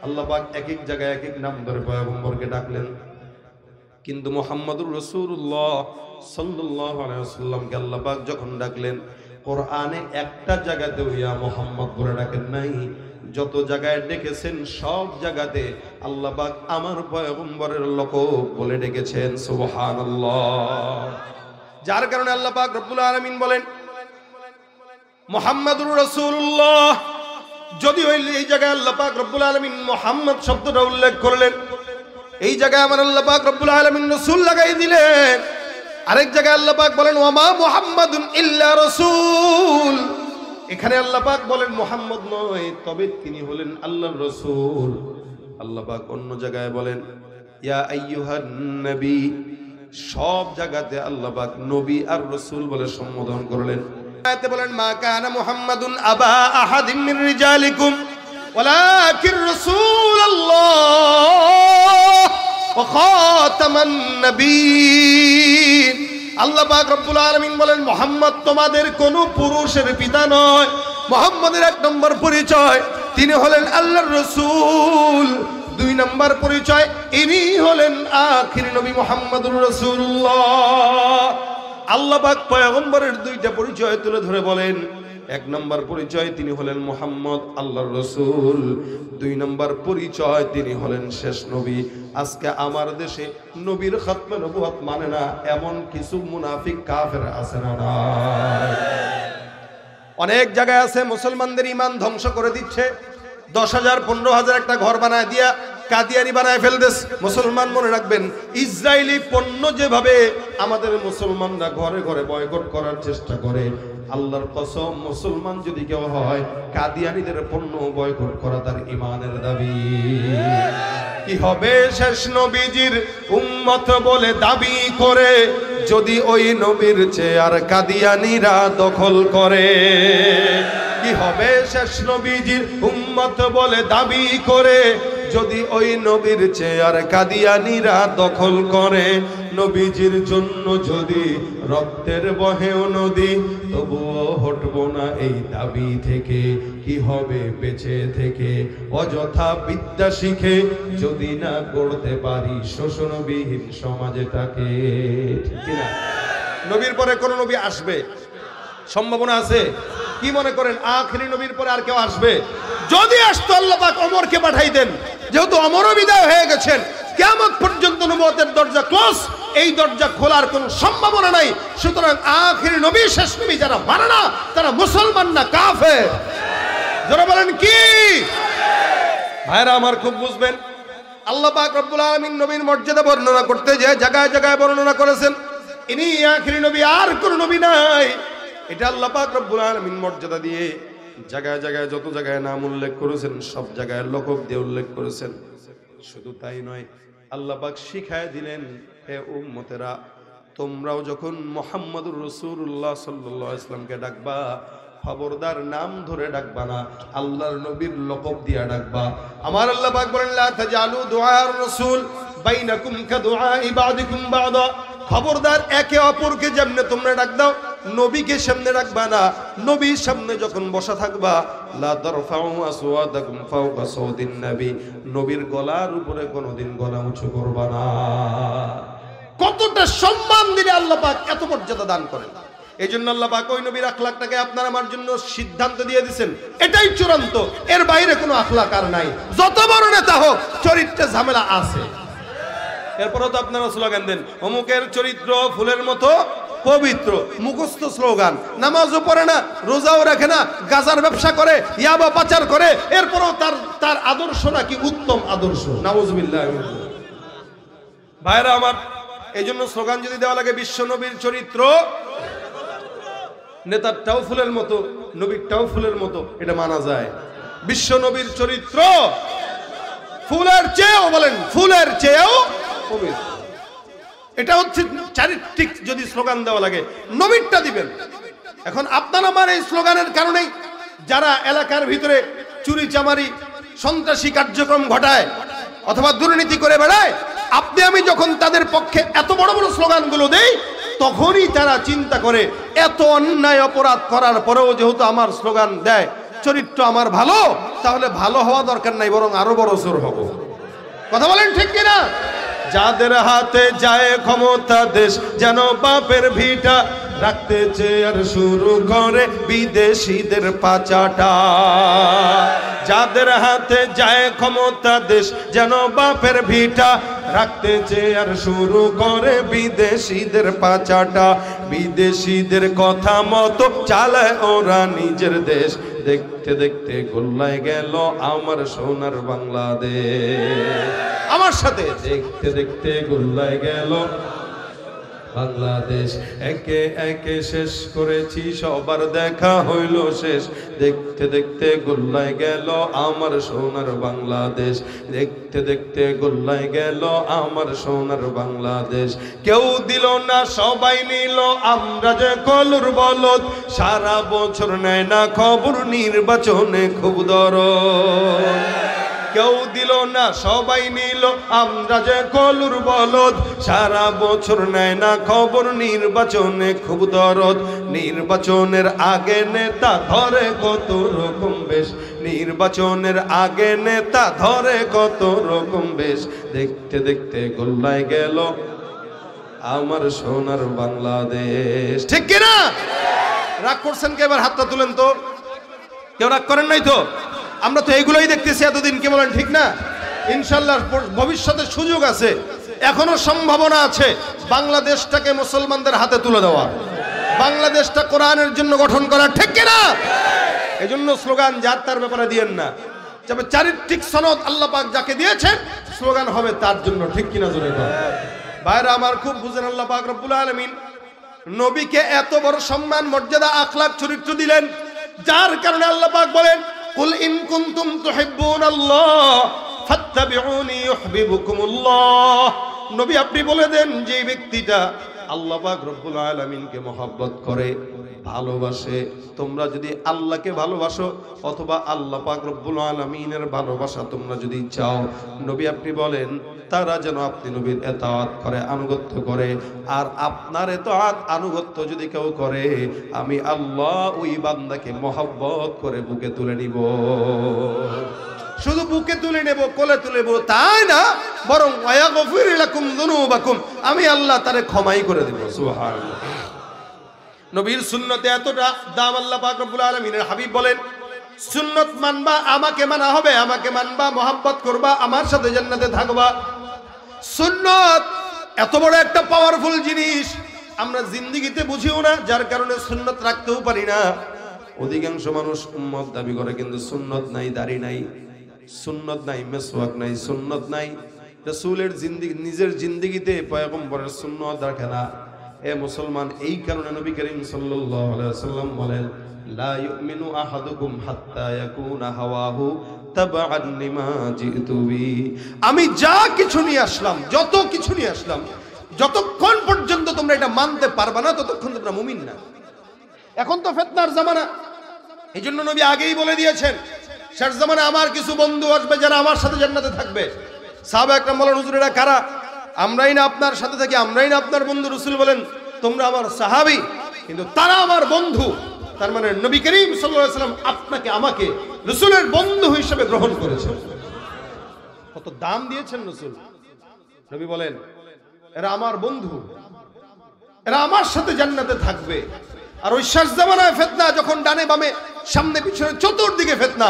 আল্লাহ পাক এক এক জায়গায় এক এক নাম ধরে পয়গম্বরকে ডাকলেন, কিন্তু মুহাম্মদুর রাসূলুল্লাহ সাল্লাল্লাহু আলাইহি ওয়াসাল্লামকে আল্লাহ পাক যখন ডাকলেন কোরআনে একটা জায়গাতেও ইয়া মুহাম্মদ বলে ডাকেন নাই। যত জায়গায় ডেকেছেন সব জায়গাতে আল্লাহ পাক আমার পয়গম্বরের লকব বলে ডেকেছেন। সুবহানাল্লাহ। যার কারণে আল্লাহ পাক রব্বুল আলামিন বলেন মুহাম্মাদুর রাসূলুল্লাহ যদিও এই জায়গায় আল্লাহ পাক রব্বুল আলামিন মুহাম্মদ শব্দটা উল্লেখ করলেন, এই জায়গায় আমার আল্লাহ পাক রব্বুল আলামিন রাসূল লাগাই দিলেন। আরেক জায়গায় আল্লাহ পাক বলেন ওয়া মা মুহাম্মাদুন ইল্লা রাসূল। এখানে আল্লাহ পাক বলেন মুহাম্মদ নয়, তবে তিনি হলেন আল্লাহর রাসূল। আল্লাহ পাক অন্য জায়গায় বলেন ইয়া আইয়ুহান নবী। সব জায়গাতে আল্লাহ পাক নবী আর রাসূল বলে সম্বোধন করলেন। আয়াতে বলেন মা কানা মুহাম্মাদুন আবা আহাদিম মির রিজালিকুম ওয়ালাকিন রাসূলুল্লাহ ওয়া খাতামান নবিয়্যিন। আল্লাহ পাক রব্বুল আলামিন বলেন মুহাম্মদ তোমাদের কোন পুরুষের পিতা নয়। মুহাম্মদের এক নম্বর পরিচয় তিনি হলেন আল্লাহর রাসূল। দুই নম্বর পরিচয় ইনি হলেন আখির নবী মুহাম্মদুর রাসূলুল্লাহ। আল্লাহ পাক পয়গম্বরের দুইটা পরিচয় তুলে ধরে বলেন, এক নম্বর পরিচয় তিনি হলেন মুহাম্মদ আল্লাহর রাসূল, দুই নম্বর পরিচয় তিনি হলেন শেষ নবী। আজকে আমার দেশে নবীর খাতমে নবুয়ত মানে না এমন কিছু মুনাফিক কাফের আছে না? অনেক জায়গায় আছে মুসলমানদের ঈমান ধ্বংস করে দিচ্ছে। 10,000 15,000 একটা ঘর বানায় দিয়া কাদিয়ানি বানায় ফেলদেস। মুসলমান মনে রাখবেন, ইসরায়েলি পণ্য যেভাবে আমাদের মুসলমানরা ঘরে ঘরে বয়কট করার চেষ্টা করে, আল্লাহর কসম মুসলমান যদি কেউ হয় কাদিয়ানিদের পণ্য বয়কট করা তার ঈমানের দাবি। কি হবে শেষ নবীজির উম্মত বলে দাবি করে যদি ওই নবীর চেয়ার কাদিয়ানিরা দখল করে? কি হবে শেষ নবীজির উম্মত বলে দাবি করে যদি ওই নবীর চেয়ার কাদিয়ানিরা দখল করে? নবীজির জন্য যদি রক্তের বহেও নদী তবুও হটবো না এই দাবি থেকে। কি হবে বেঁচে থেকে অযথা বিদ্যা শিখে যদি না করতে পারি শোষণবিহীন সমাজটাকে? ঠিক না? নবীর পরে কোন নবী আসবে? সম্ভাবনা আছে? কি মনে করেন আখিরি নবীর পরে আর কেউ আসবে? যদি আসতো আল্লাহ পাক ওমরকে পাঠাই দেন। যেহেতু ওমরও বিদায় হয়ে গেছেন, কিয়ামত পর্যন্ত নবুয়তের দরজা ক্লোজ, এই দরজা খোলার কোনো সম্ভাবনা নাই। সুতরাং আখিরি নবী শেষ নবী যারা মানে না তারা মুসলমান না, কাফের। যারা বলেন কি ভাইরা আমার খুব বুঝবেন, আল্লাহ পাক রব্বুল আলামিন নবীর মর্যাদা বর্ণনা করতে যে জায়গায় জায়গায় বর্ণনা করেছেন ইনি আখিরি নবী, আর কোন নবী নাই। এটা আল্লাহ পাক রব্বুল আলামিন মর্যাদা দিয়ে জায়গায় জায়গায় যত জায়গায় নাম উল্লেখ করেছেন সব জায়গায় লকব দিয়ে উল্লেখ করেছেন। শুধু তাই নয়, আল্লাহ পাক শিখায় দিলেন হে উম্মতেরা তোমরাও যখন মুহাম্মদুর রাসূলুল্লাহ সাল্লাল্লাহু আলাইহি ওয়াসাল্লামকে ডাকবা খবরদার নাম ধরে ডাকবা না, আল্লাহর নবীর লকব দিয়া ডাকবা। আমার আল্লাহ পাক বলেন লা তাজালু দুআর রাসূল বাইনাকুম কাদুআই বাদিকুম বাদা। খবরদার একে অপরকে যেমনে তোমরা ডাক দাও নবীকে সামনে রাখবা না। নবীর সামনে যখন বসা থাকবা লা তারফাউ আসওয়াতাকুম ফাওকা সাওতিন নবী, নবীর গলার উপরে কোনোদিন গলা উঁচু করবা না। কতটা সম্মান দিলে আল্লাহ পাক এত মর্যাদা দান করেন। এই জন্য আল্লাহ পাক ওই নবীর আখলাকটাকে আপনার আমার জন্য সিদ্ধান্ত দিয়ে দিয়েছেন, এটাই চূড়ান্ত, এর বাইরে কোনো আখলাক আর নাই। যত বড় নেতা হোক চরিত্রে ঝামেলা আছে। এরপরও তো আপনারা স্লোগান দেন অমুকের চরিত্র ফুলের মতো পবিত্র, মুখস্থ স্লোগান। নামাজও পড়ে না, রোজাও রাখে না, গাজার ব্যবসা করে, ইয়াবা পাচার করে, এরপরও তার আদর্শ নাকি উত্তম আদর্শ। নাউজুবিল্লাহ। ভাইরা আমার, এই জন্য স্লোগান যদি দেওয়া লাগে বিশ্ব নবীর চরিত্র, নেতারটাও ফুলের মতো নবীরটাও ফুলের মতো, এটা মানা যায়। বিশ্ব নবীর চরিত্র ফুলের চেয়েও, বলেন ফুলের চেয়েও পবিত্র। এটা হচ্ছে চারিত্রিক যদি স্লোগান দেওয়া লাগে নবীরটা দিবেন। এখন আপনার আমার এই স্লোগানের কারণেই যারা এলাকার ভিতরে চুরি চামারি সন্ত্রাসী কার্যক্রম ঘটায় অথবা দুর্নীতি করে বেড়ায়, আপনি আমি যখন তাদের পক্ষে এত বড় বড় স্লোগানগুলো দেই তখনই তারা চিন্তা করে এত অন্যায় অপরাধ করার পরেও যেহেতু আমার স্লোগান দেয় চরিত্র আমার ভালো, তাহলে ভালো হওয়া দরকার নাই, বরং আরো বড় জোর হব। কথা বলেন ঠিক কিনা? যাদের হাতে যায় ক্ষমতা দেশ যেন বাপের ভিটা, রাখতে চেয়ার শুরু করে বিদেশিদের পাচাটা। যাদের হাতে যায় ক্ষমতা দেশ যেন বাপের ভিটা, রাখতে চেয়ার শুরু করে বিদেশিদের পাচাটা। বিদেশিদের কথা মতো চালায় ওরা নিজের দেশ, দেখতে দেখতে গোল্লায় গেল আমার সোনার বাংলাদেশ। আমার সাথে দেখতে দেখতে গোল্লায় গেল বাংলাদেশ। একে একে শেষ করেছি সবার দেখা হইল শেষ। দেখতে দেখতে গোল্লায় গেল আমার সোনার বাংলাদেশ। দেখতে দেখতে গোল্লায় গেল আমার সোনার বাংলাদেশ। কেউ দিল না সবাই নিল আমরা যে কলুর বলদ। সারা বছর নেয় না খবর নির্বাচনে খুব দরদ। কেউ দিল না সবাই নিল আমরা যে কলুর বলদ। সারা বছর নেয় না খবর নির্বাচনে খুব দরদ। নির্বাচনের আগে নেতা ধরে কত রকম বেশ। নির্বাচনের আগে নেতা ধরে কত রকম বেশ। দেখতে দেখতে গোল্লায় গেল আমার সোনার বাংলাদেশ। ঠিক কিনা? রাগ করছেন কে? এবার হাতটা তুলেন তো। কেউ রাগ করেন নাই তো? আমরা তো এইগুলোই দেখতেছি এতদিন, কি বলেন ঠিক না? ইনশাল্লাহ ভবিষ্যতে সুযোগ আছে, এখনো সম্ভাবনা আছে বাংলাদেশটাকে মুসলমানদের হাতে তুলে দেওয়া, বাংলাদেশটা কোরআনের জন্য গঠন করা। ঠিক কিনা? এই জন্য স্লোগান যার তার ব্যাপারে দিয়েন না। তবে চারিত্রিক সনদ আল্লাহ পাক যাকে দিয়েছেন স্লোগান হবে তার জন্য। ঠিক কিনা? জোরে বলেন। ভাইরা আমার খুব বুঝেন, আল্লাহ পাক রব্বুল আলামিন নবীকে এত বড় সম্মান, মর্যাদা, আখলাক, চরিত্র দিলেন, যার কারণে আল্লাহ পাক বলেন কুল ইন কুনতুম তুহিব্বুনাল্লাহ ফাত্তাবিউনি ইউহিব্বুকুমুল্লাহ। নবী আপনি বলে দেন যে ব্যক্তিটা আল্লাহ পাক রব্বুল আলামিনকে মহব্বত করে, ভালোবাসে, তোমরা যদি আল্লাহকে ভালোবাসো অথবা আল্লাহ পাক রব্বুল আলামিনের ভালোবাসা তোমরা যদি চাও, নবী আপনি বলেন তারা যেন আপনি নবীর ইতাআত করে, আনুগত্য করে। আর আপনার ইতাআত আনুগত্য যদি কেউ করে, আমি আল্লাহ ওই বান্দাকে মহব্বত করে বুকে তুলে নিব। শুধু বুকে তুলে নেব, কোলে তুলে নেব তাই না, বরং ওয়াগফির লাকুম যুনুবাকুম, আমি আল্লাহ তারে ক্ষমাই করে দেব। সুবহানাল্লাহ। নবীর সুন্নতে এতটা দাম, আল্লাহ পাক রব্বুল আলামিনের হাবিব বলেন সুন্নত মানবা আমাকে মানা হবে, আমাকে মানবা, মহব্বত করবা, আমার সাথে জান্নাতে থাকবা। সুন্নত এত বড় একটা পাওয়ারফুল জিনিস আমরা জিন্দেগিতে বুঝিও না, যার কারণে সুন্নত রাখতেও পারি না। অধিকাংশ মানুষ উম্মত দাবি করে কিন্তু সুন্নত নাই, দাড়ি নাই, সুন্নত নাই, মেসওয়াক নাই, সুন্নত নাই। রাসূলের জিন্দেগি, নিজের জিন্দেগিতে পয়গম্বরের সুন্নত রাখে না। এ মুসলমান, এই কারণে নবী করিম সাল্লাল্লাহু আলাইহি ওয়াসাল্লাম বলেন লা ইউমিনু আহাদুকুম হাত্তা ইয়াকুনা হাওয়াহু তাবাআন লিমা জিতু বি। আমি যা কিছু নিয়ে আসলাম, যত কিছু নিয়ে আসলাম, যতক্ষণ পর্যন্ত তোমরা এটা মানতে পারবা না ততক্ষণ তোমরা মুমিন না। এখন তো ফিতনার জামানা, এই জন্য নবী আগেই বলে দিয়েছেন শেষ জামানে আমার কিছু বন্ধু আসবে যারা আমার সাথে জান্নাতে থাকবে। সাহাবা একরাম বলেন হুজুর এরা কারা? আমরাই না আপনার সাথে থাকি, আমরাই না আপনার বন্ধু? রাসূল বলেন তোমরা আমার সাহাবী কিন্তু তারা আমার বন্ধু। তার মানে নবী করিম সাল্লাল্লাহু আলাইহি ওয়াসাল্লাম আপনাকে আমাকে রাসূলের বন্ধু হিসেবে গ্রহণ করেছেন। কত দাম দিয়েছেন রাসূল। নবী বলেন এরা আমার বন্ধু, এরা আমার সাথে জান্নাতে থাকবে। আর ওই শেষ জামানায় ফিতনা, যখন ডানে বামে সামনে পিছনে চতুর্দিকে ফিতনা,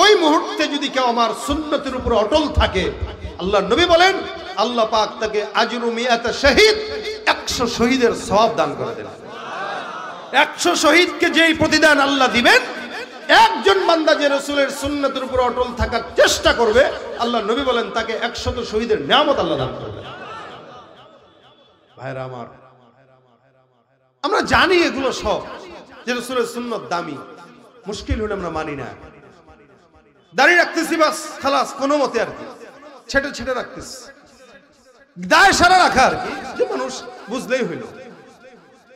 ওই মুহূর্তে যদি কেউ আমার সুন্নতের উপর অটল থাকে, আল্লাহ নবী বলেন আল্লাহ পাক তাকে আজরু মিয়াত শহীদ, 100 শহীদের সওয়াব দান করে দেন। 100 শহীদকে যেই প্রতিদান আল্লাহ দিবেন, একজন বান্দা যে রাসূলের সুন্নতের উপর অটল থাকার চেষ্টা করবে, আল্লাহ নবী বলেন তাকে 100 শহীদের নিয়ামত আল্লাহ দান করবে। ভাইরা আমার, আমরা জানি এগুলো সব যে রাসূলের সুন্নত দামি, মুশকিল হলে আমরা মানি না। দাঁড়িয়ে রাখতেছি বাস খালাস, কোনো মতে আর কি ছেটে ছেটে রাখতেছি, দায় সারা রাখা আর কি, যে মানুষ বুঝলেই হইল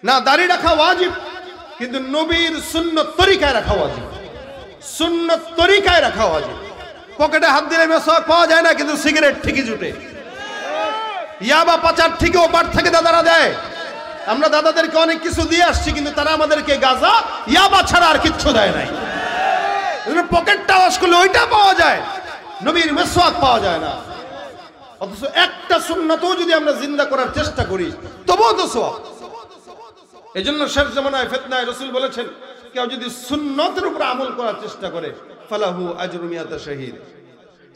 না। দাঁড়িয়ে রাখা ওয়াজিব, কিন্তু নবীর সুন্নত তরিকায় রাখা ওয়াজিব, সুন্নত তরিকায় রাখা ওয়াজিব। পকেটে হাত দিলে মেসওয়াক পাওয়া যায় না, কিন্তু সিগারেট ঠিকই জুটে। ইয়াবা পাচার ঠিকই ওপার থেকে দাদারা দেয়। আমরা দাদাদেরকে অনেক কিছু দিয়ে আসছি, কিন্তু তারা আমাদেরকে গাঁজা ইয়াবা ছাড়া আর কিচ্ছু দেয় নাই। পকেটটা ওয়াশ করলে ওইটা পাওয়া যায়, নবীর মেসওয়াক পাওয়া যায় না। অথচ একটা সুন্নতও যদি আমরা জিন্দা করার চেষ্টা করি তবুও তো সওয়াব। এজন্য শেষ জামানায় ফিতনায় রাসূল বলেছেন কেউ যদি সুন্নতের উপর আমল করার চেষ্টা করে ফালাহু আজরু মিয়াত শহীদ।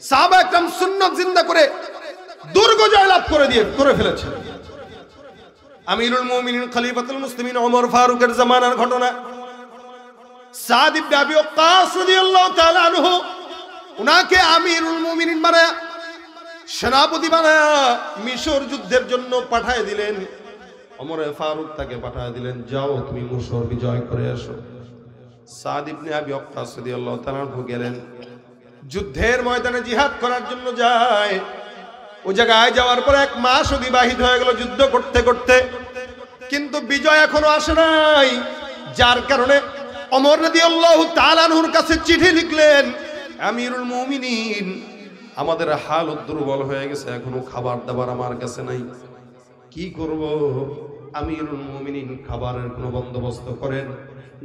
সাহাবা একরাম সুন্নত জিন্দা করে দুর্গ জয়লাভ করে ফেলেছেন। আমিরুল মুমিনিন খলিফাতুল মুসলিমিন ওমর ফারুকের জামানার ঘটনা। সাদ ইবনে আবি ওয়াক্কাস রাদিয়াল্লাহু তাআলা আনহু উনাকে আমিরুল মুমিনিন বানায়া, সেনাপতি বানায়া মিশর যুদ্ধের জন্য পাঠিয়ে দিলেন। ওমরে ফারুক তাকে পাঠিয়ে দিলেন, যাও তুমি মিশর বিজয় করে আসো। সাদ ইবনে আবি ওয়াক্কাস রাদিয়াল্লাহু তাআলা আনহু গেলেন, যুদ্ধের ময়দানে জিহাদ করার জন্য যায়। ওই জায়গায় যাওয়ার পর 1 মাস অতিবাহিত হয়ে গেল যুদ্ধ করতে করতে, কিন্তু বিজয় এখনো আসে নাই। যার কারণে ওমর রাদিয়াল্লাহু তাআলা আনহুর কাছে চিঠি লিখলেন, আমিরুল মুমিনিন, আমাদের হালত দুর্বল হয়ে গেছে, এখনো খাবার দাবার আমার কাছে নাই, কি করব? আমিরুল মুমিনিন, খাবারের কোনো বন্দোবস্ত করেন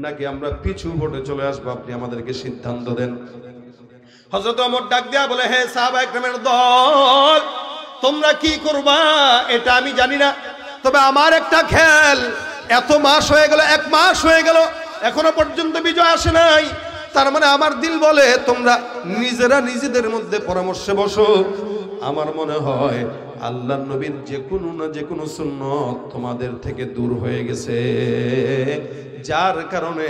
নাকি আমরা পিছু হটে চলে আসবো, আপনি আমাদেরকে সিদ্ধান্ত দেন। হযরত ওমর ডাক দিয়া বলে, হে সাহাবা ইকরামের দল, তোমরা কি করবা এটা আমি জানি না, তবে আমার একটা খেয়াল, এত মাস হয়ে গেল, 1 মাস হয়ে গেল, এখনো পর্যন্ত বিজয় আসে নাই। তার মানে আমার দিল বলে তোমরা নিজেরা নিজেদের মধ্যে পরামর্শে বসো। আমার মনে হয় আল্লাহর নবীর যে কোনো না যে কোনো সুন্নত তোমাদের থেকে দূর হয়ে গেছে, যার কারণে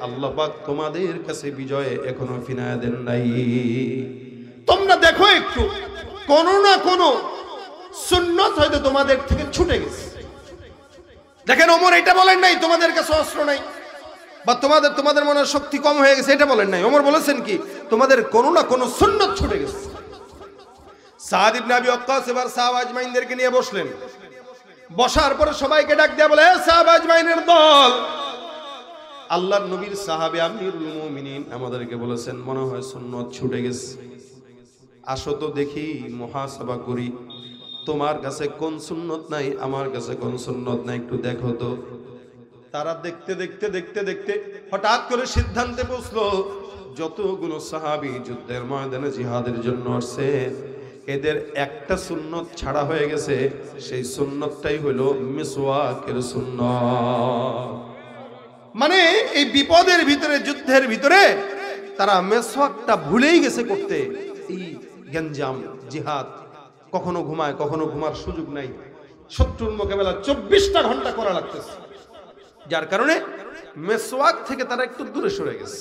আল্লাহ পাক তোমাদের কাছে বিজয় এখনো ফিনায় দেন নাই। তোমরা দেখো একটু, কোনো না কোনো সুন্নত হয়তো তোমাদের থেকে ছুটে গেছে। দেখেন, ওমর এটা বলেন নাই তোমাদের কাছে অস্ত্র নাই বা তোমাদের মনে শক্তি কম হয়ে গেছে, এটা বলেন নাই। ওমর বলেছেন কি, তোমাদের কোনো না কোনো সুন্নত ছুটে গেছে। সাদ ইবনে আবি ওয়াক্কাস এবার সাহাবা আজমাইনদেরকে নিয়ে বসলেন। বসার পরে সবাইকে ডাক দেয়া বলে, সাহাবা আজমাইনের দল, আল্লাহর নবীর সাহাবে আমিরুল মুমিনিন আমাদেরকে বলেছেন মনে হয় সুন্নত ছুটে গেছে, আসো তো দেখি মুহাসাবা করি, তোমার কাছে কোন সুন্নত নাই, আমার কাছে কোন সুন্নত নাই, একটু দেখো তো। তারা দেখতে দেখতে দেখতে দেখতে হঠাৎ করে সিদ্ধান্তে পৌঁছলো, যতগুলো সাহাবী যুদ্ধের ময়দানে জিহাদের জন্য আসছে, এদের একটা সুন্নত ছাড়া হয়ে গেছে, সেই সুন্নতটাই হলো মিসওয়াকের সুন্নত। মানে এই বিপদের ভিতরে, যুদ্ধের ভিতরে তারা মিসওয়াকটা ভুলেই গেছে করতে। এই গঞ্জাম জিহাদ, কখনো ঘুমায় কখনো ঘুমার সুযোগ নাই, শত্রুর মোকাবেলা 24টা ঘন্টা করা লাগতেছে, যার কারণে মিসওয়াক থেকে তারা একটু দূরে সরে গেছে।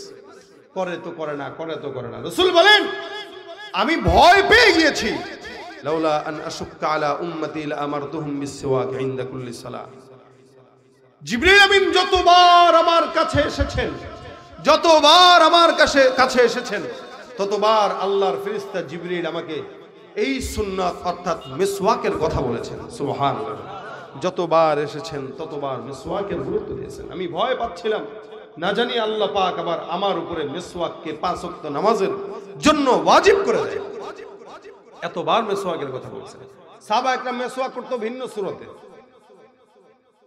করে তো করে না, করে তো করে না। রাসূল বলেন, আমি ভয় পেয়ে গিয়েছি, লাউলা আন আশুক্কা আলা উম্মতি লা আমারতুহুম বিসওয়াক ইনদা কুল্লি সালাহ। জিবরিল আমিন যতবার আমার কাছে এসেছেন, যতবার আমার কাছে এসেছেন, ততবার আল্লাহর ফেরেশতা জিবরিল আমাকে এই সুন্নাত অর্থাৎ মিসওয়াকের কথা বলেছেন। সুবহানাল্লাহ। যতবার এসেছেন ততবার মিসওয়াকের গুরুত্ব দিয়েছেন। আমি ভয় পাচ্ছিলাম, না জানি আল্লাহ পাক আবার আমার উপরে মিসওয়াককে 5 ওয়াক্ত নামাজের জন্য ওয়াজিব করে দেয়। এতবার মিসওয়াকের কথা বলেছেন। সাহাবা একরাম মিসওয়াক করতে ভিন্ন সূরতে,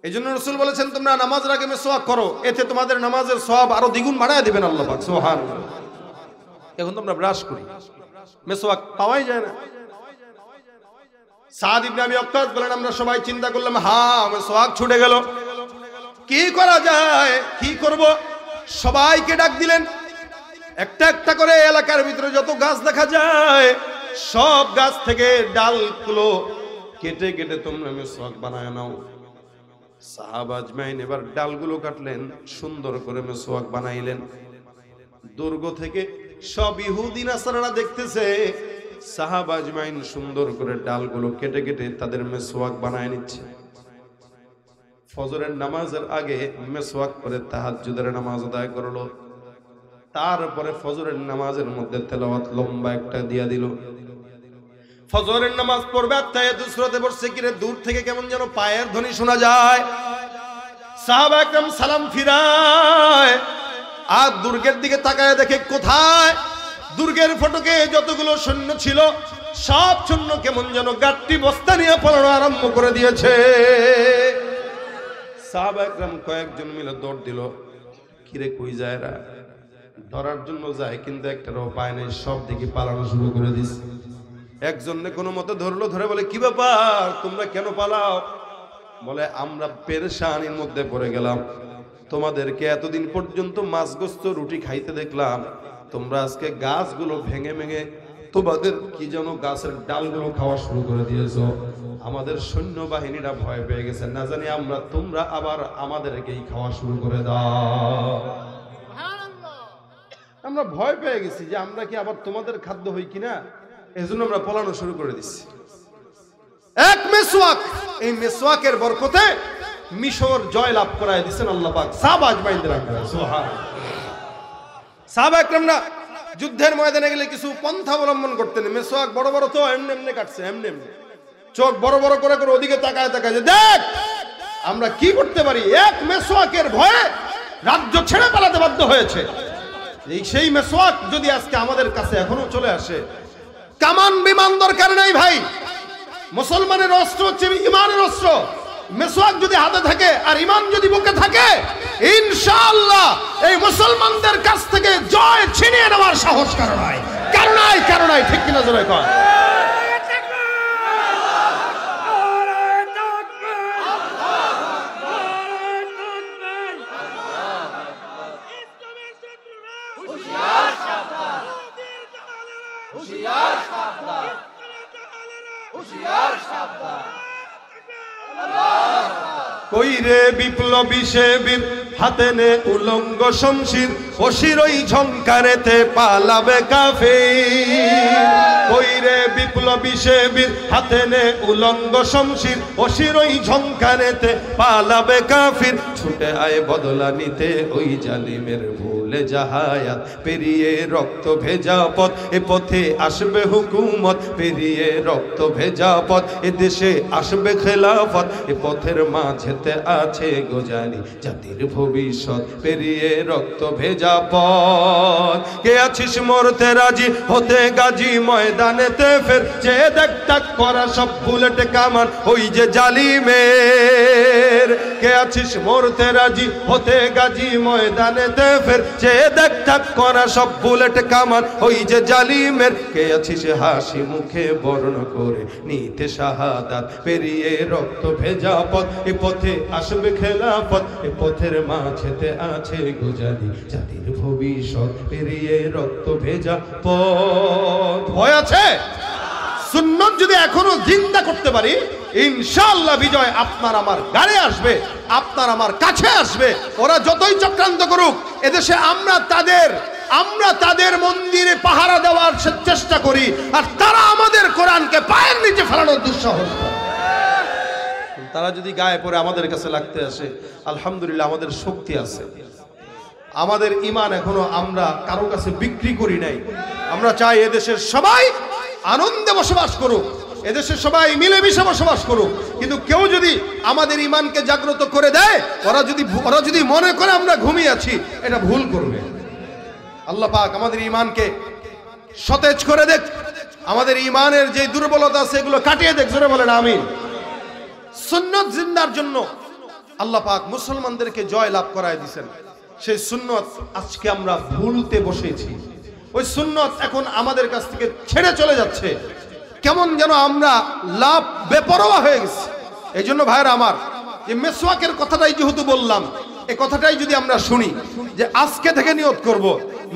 এইজন্য রাসূল বলেছেন তোমরা নামাজের আগে মিসওয়াক করো, এতে তোমাদের নামাজের সওয়াব আরো দ্বিগুণ বাড়ায় দিবেন আল্লাহ পাক। সুবহানাল্লাহ। এখন তোমরা ব্রাশ করি, মিসওয়াক পাওয়াই যায় না। সাদ ইবনে আবি ওয়াক্কাস বলেন, আমরা সবাই চিন্তা করলাম, হ্যাঁ মিসওয়াক ছুটে গেল, কি করা যায়, কি করব? সবাইকে ডাক দিলেন, একটা একটা করে এলাকার ভিতরে যত গাছ দেখা যায় সব গাছ থেকে ডালগুলো কেটে কেটে তোমরা মিসওয়াক বানায় নাও। সাহাবা আজমাইন এবার ডালগুলো কাটলেন, সুন্দর করে মিসওয়াক বানাইলেন। দুর্গ থেকে সব ইহুদি নাসারারা দেখতেছে সাহাবা আজমাইন সুন্দর করে ডালগুলো কেটে কেটে তাদের মিসওয়াক বানায় নিচ্ছে। ফজরের নামাজের আগে মিসওয়াক করে তাহাজ্জুদের নামাজ আদায় করলো, তারপরে ফজরের নামাজের মধ্যে তেলাওয়াত লম্বা একটা দিয়া দিল। ফজরের নামাজ পড়বে, আত্তাহিয়াতুস সূরাতে পড়ছে, কিরে দূর থেকে কেমন যেন পায়ের ধ্বনি শোনা যায়। সাহাবা একরাম সালাম ফিরায়, আর দুর্গের দিকে তাকায় দেখে কোথায় দুর্গের ফটকে যতগুলো সৈন্য ছিল সব সৈন্য কেমন যেন গাট্টি বস্তা নিয়ে পালানো আরম্ভ করে দিয়েছে। সাহাবা একরাম কয়েকজন মিলে দৌড় দিল, কিরে কই যায় রা, ধরার জন্য যায় কিন্তু একটারও পায় নাই, সব দিকে পালানো শুরু করে দিস। একজনে কোনো মতে ধরলো, ধরে বলে, কি ব্যাপার তোমরা কেন পালাও? বলে, আমরা পেরেশানির মধ্যে পড়ে গেলাম, তোমাদেরকে এতদিন পর্যন্ত মাছ গোস্ত রুটি খাইতে দেখলাম, তোমরা আজকে গাছগুলো ভেঙে ভেঙে তোমাদের কি যেন গাছের ডালগুলো খাওয়া শুরু করে দিয়েছো। আমাদের সৈন্যবাহিনীরা ভয় পেয়ে গেছে, না জানি তোমরা আবার আমাদেরকেই খাওয়া শুরু করে দাও। আমরা ভয় পেয়ে গেছি যে আমরা কি আবার তোমাদের খাদ্য হই কিনা, এজন্য আমরা পলানো শুরু করে দিচ্ছি। এক মেসওয়াক, এই মেসওয়াকের বরকতে মিশর জয় লাভ করায় দিচ্ছেন আল্লাহ পাক। সাহাবা আজমাইনদের সুবহানাল্লাহ। সাহাবা একরামরা যুদ্ধের ময়দানে গেলে কিছু পন্থা অবলম্বন করতেন। মেসওয়াক বড় বড় তো এমনি এমনি কাটছে, এমনি এমনি চোখ বড় বড় করে করে ওদিকে তাকায় তাকায় যে দেখ আমরা কি করতে পারি। এক মেসওয়াকের ভয়ে রাজ্য ছেড়ে পালাতে বাধ্য হয়েছে। সেই মেসওয়াক যদি আজকে আমাদের কাছে এখনো চলে আসে, কামান বিমান দরকার নাই ভাই। মুসলমানের অস্ত্র হচ্ছে ইমানের অস্ত্র। মেসওয়াক যদি হাতে থাকে আর ইমান যদি বুকে থাকে, ইনশাআল্লাহ এই মুসলমানদের কাছ থেকে জয় ছিনিয়ে নেওয়ার সাহস কারো নাই, কারো নাই, কারো নাই। ঠিক কিনা জোরে কয়? কইরে বিপ্লবী সেবীর হাতে নে উলঙ্গ শমশির, অশির ওই ঝংকারেতে পালাবে কাফির। কইরে বিপ্লবী সেবীর হাতে নে উলঙ্গ শমশির, অশির ওই ঝংকারেতে পালাবে কাফির। ছুটে আয় বদলা নিতে ওই জালিমের ভুলে জাহায়াত, পেরিয়ে রক্ত ভেজা পথ এ পথে আসবে হুকুমত, পেরিয়ে রক্ত ভেজা পথ এ দেশে আসবে খেলাফত। এ পথের মাঝেতে আছে গোজারি জাতির ভবিষ্যৎ, পেরিয়ে রক্ত ভেজা পথ। কে আছিস মরতে রাজি হতে গাজী ময়দানেতে ফের, যে দেখ তাক করা সব বুলেট কামান ওই যে জালিমের। কে আছিস মরতে রাজি হতে গাজী ময়দানেতে ফের, যে দেখ তাক করা সব বুলেট কামান ওই যে জালিমের। কে আছিস হাসি মুখে বরণ করে নিতে শাহাদাত, পেরিয়ে রক্ত ভেজা পথ এ পথে আসবে খেলাফত। এ পথের মাঝেতে আছে গোজারি জাতির ভবিষ্যৎ, পেরিয়ে রক্ত ভেজা পথ। ভয় আছে? সুন্নত যদি এখনো জিন্দা করতে পারি, ইনশাআল্লাহ বিজয় আপনার আমার গাড়ি আসবে, আপনার আমার কাছে আসবে। ওরা যতই চক্রান্ত করুক, এদেশে আমরা তাদের মন্দিরে পাহারা দেওয়ার চেষ্টা করি, আর তারা আমাদের কোরআনকে পায়ের নিচে ফেলানোর দুঃসাহস করে। তারা যদি গায়ে পড়ে আমাদের কাছে লাগতে আসে, আলহামদুলিল্লাহ আমাদের শক্তি আছে, আমাদের ঈমান এখনো আমরা কারো কাছে বিক্রি করি নাই। আমরা চাই এদেশের সবাই আনন্দে বসবাস করুক, এদেশের সবাই মিলেমিশে বসবাস করুক। কিন্তু কেউ যদি আমাদের ঈমানকে জাগ্রত করে দেয়, ওরা যদি মনে করে আমরা ঘুমিয়ে আছি, এটা ভুল করবে। আল্লাহ পাক আমাদের ঈমানকে সতেজ করে দেখ, আমাদের ঈমানের যে দুর্বলতা আছে এগুলো কাটিয়ে দেখ। জোরে বলেন আমিন। সুন্নত জিন্দার জন্য আল্লাহ পাক মুসলমানদেরকে জয় লাভ করায় দিয়েছেন। সেই সুন্নত আজকে আমরা ভুলতে বসেছি। ওই সুন্নত এখন আমাদের কাছ থেকে ছেড়ে চলে যাচ্ছে, কেমন যেন আমরা লাভ বেপরোয়া হয়ে গেছি। এই জন্য ভাইরা আমার, যে মেসওয়াকের কথাটাই যেহেতু বললাম, এই কথাটাই যদি আমরা শুনি যে আজকে থেকে নিয়ত করব,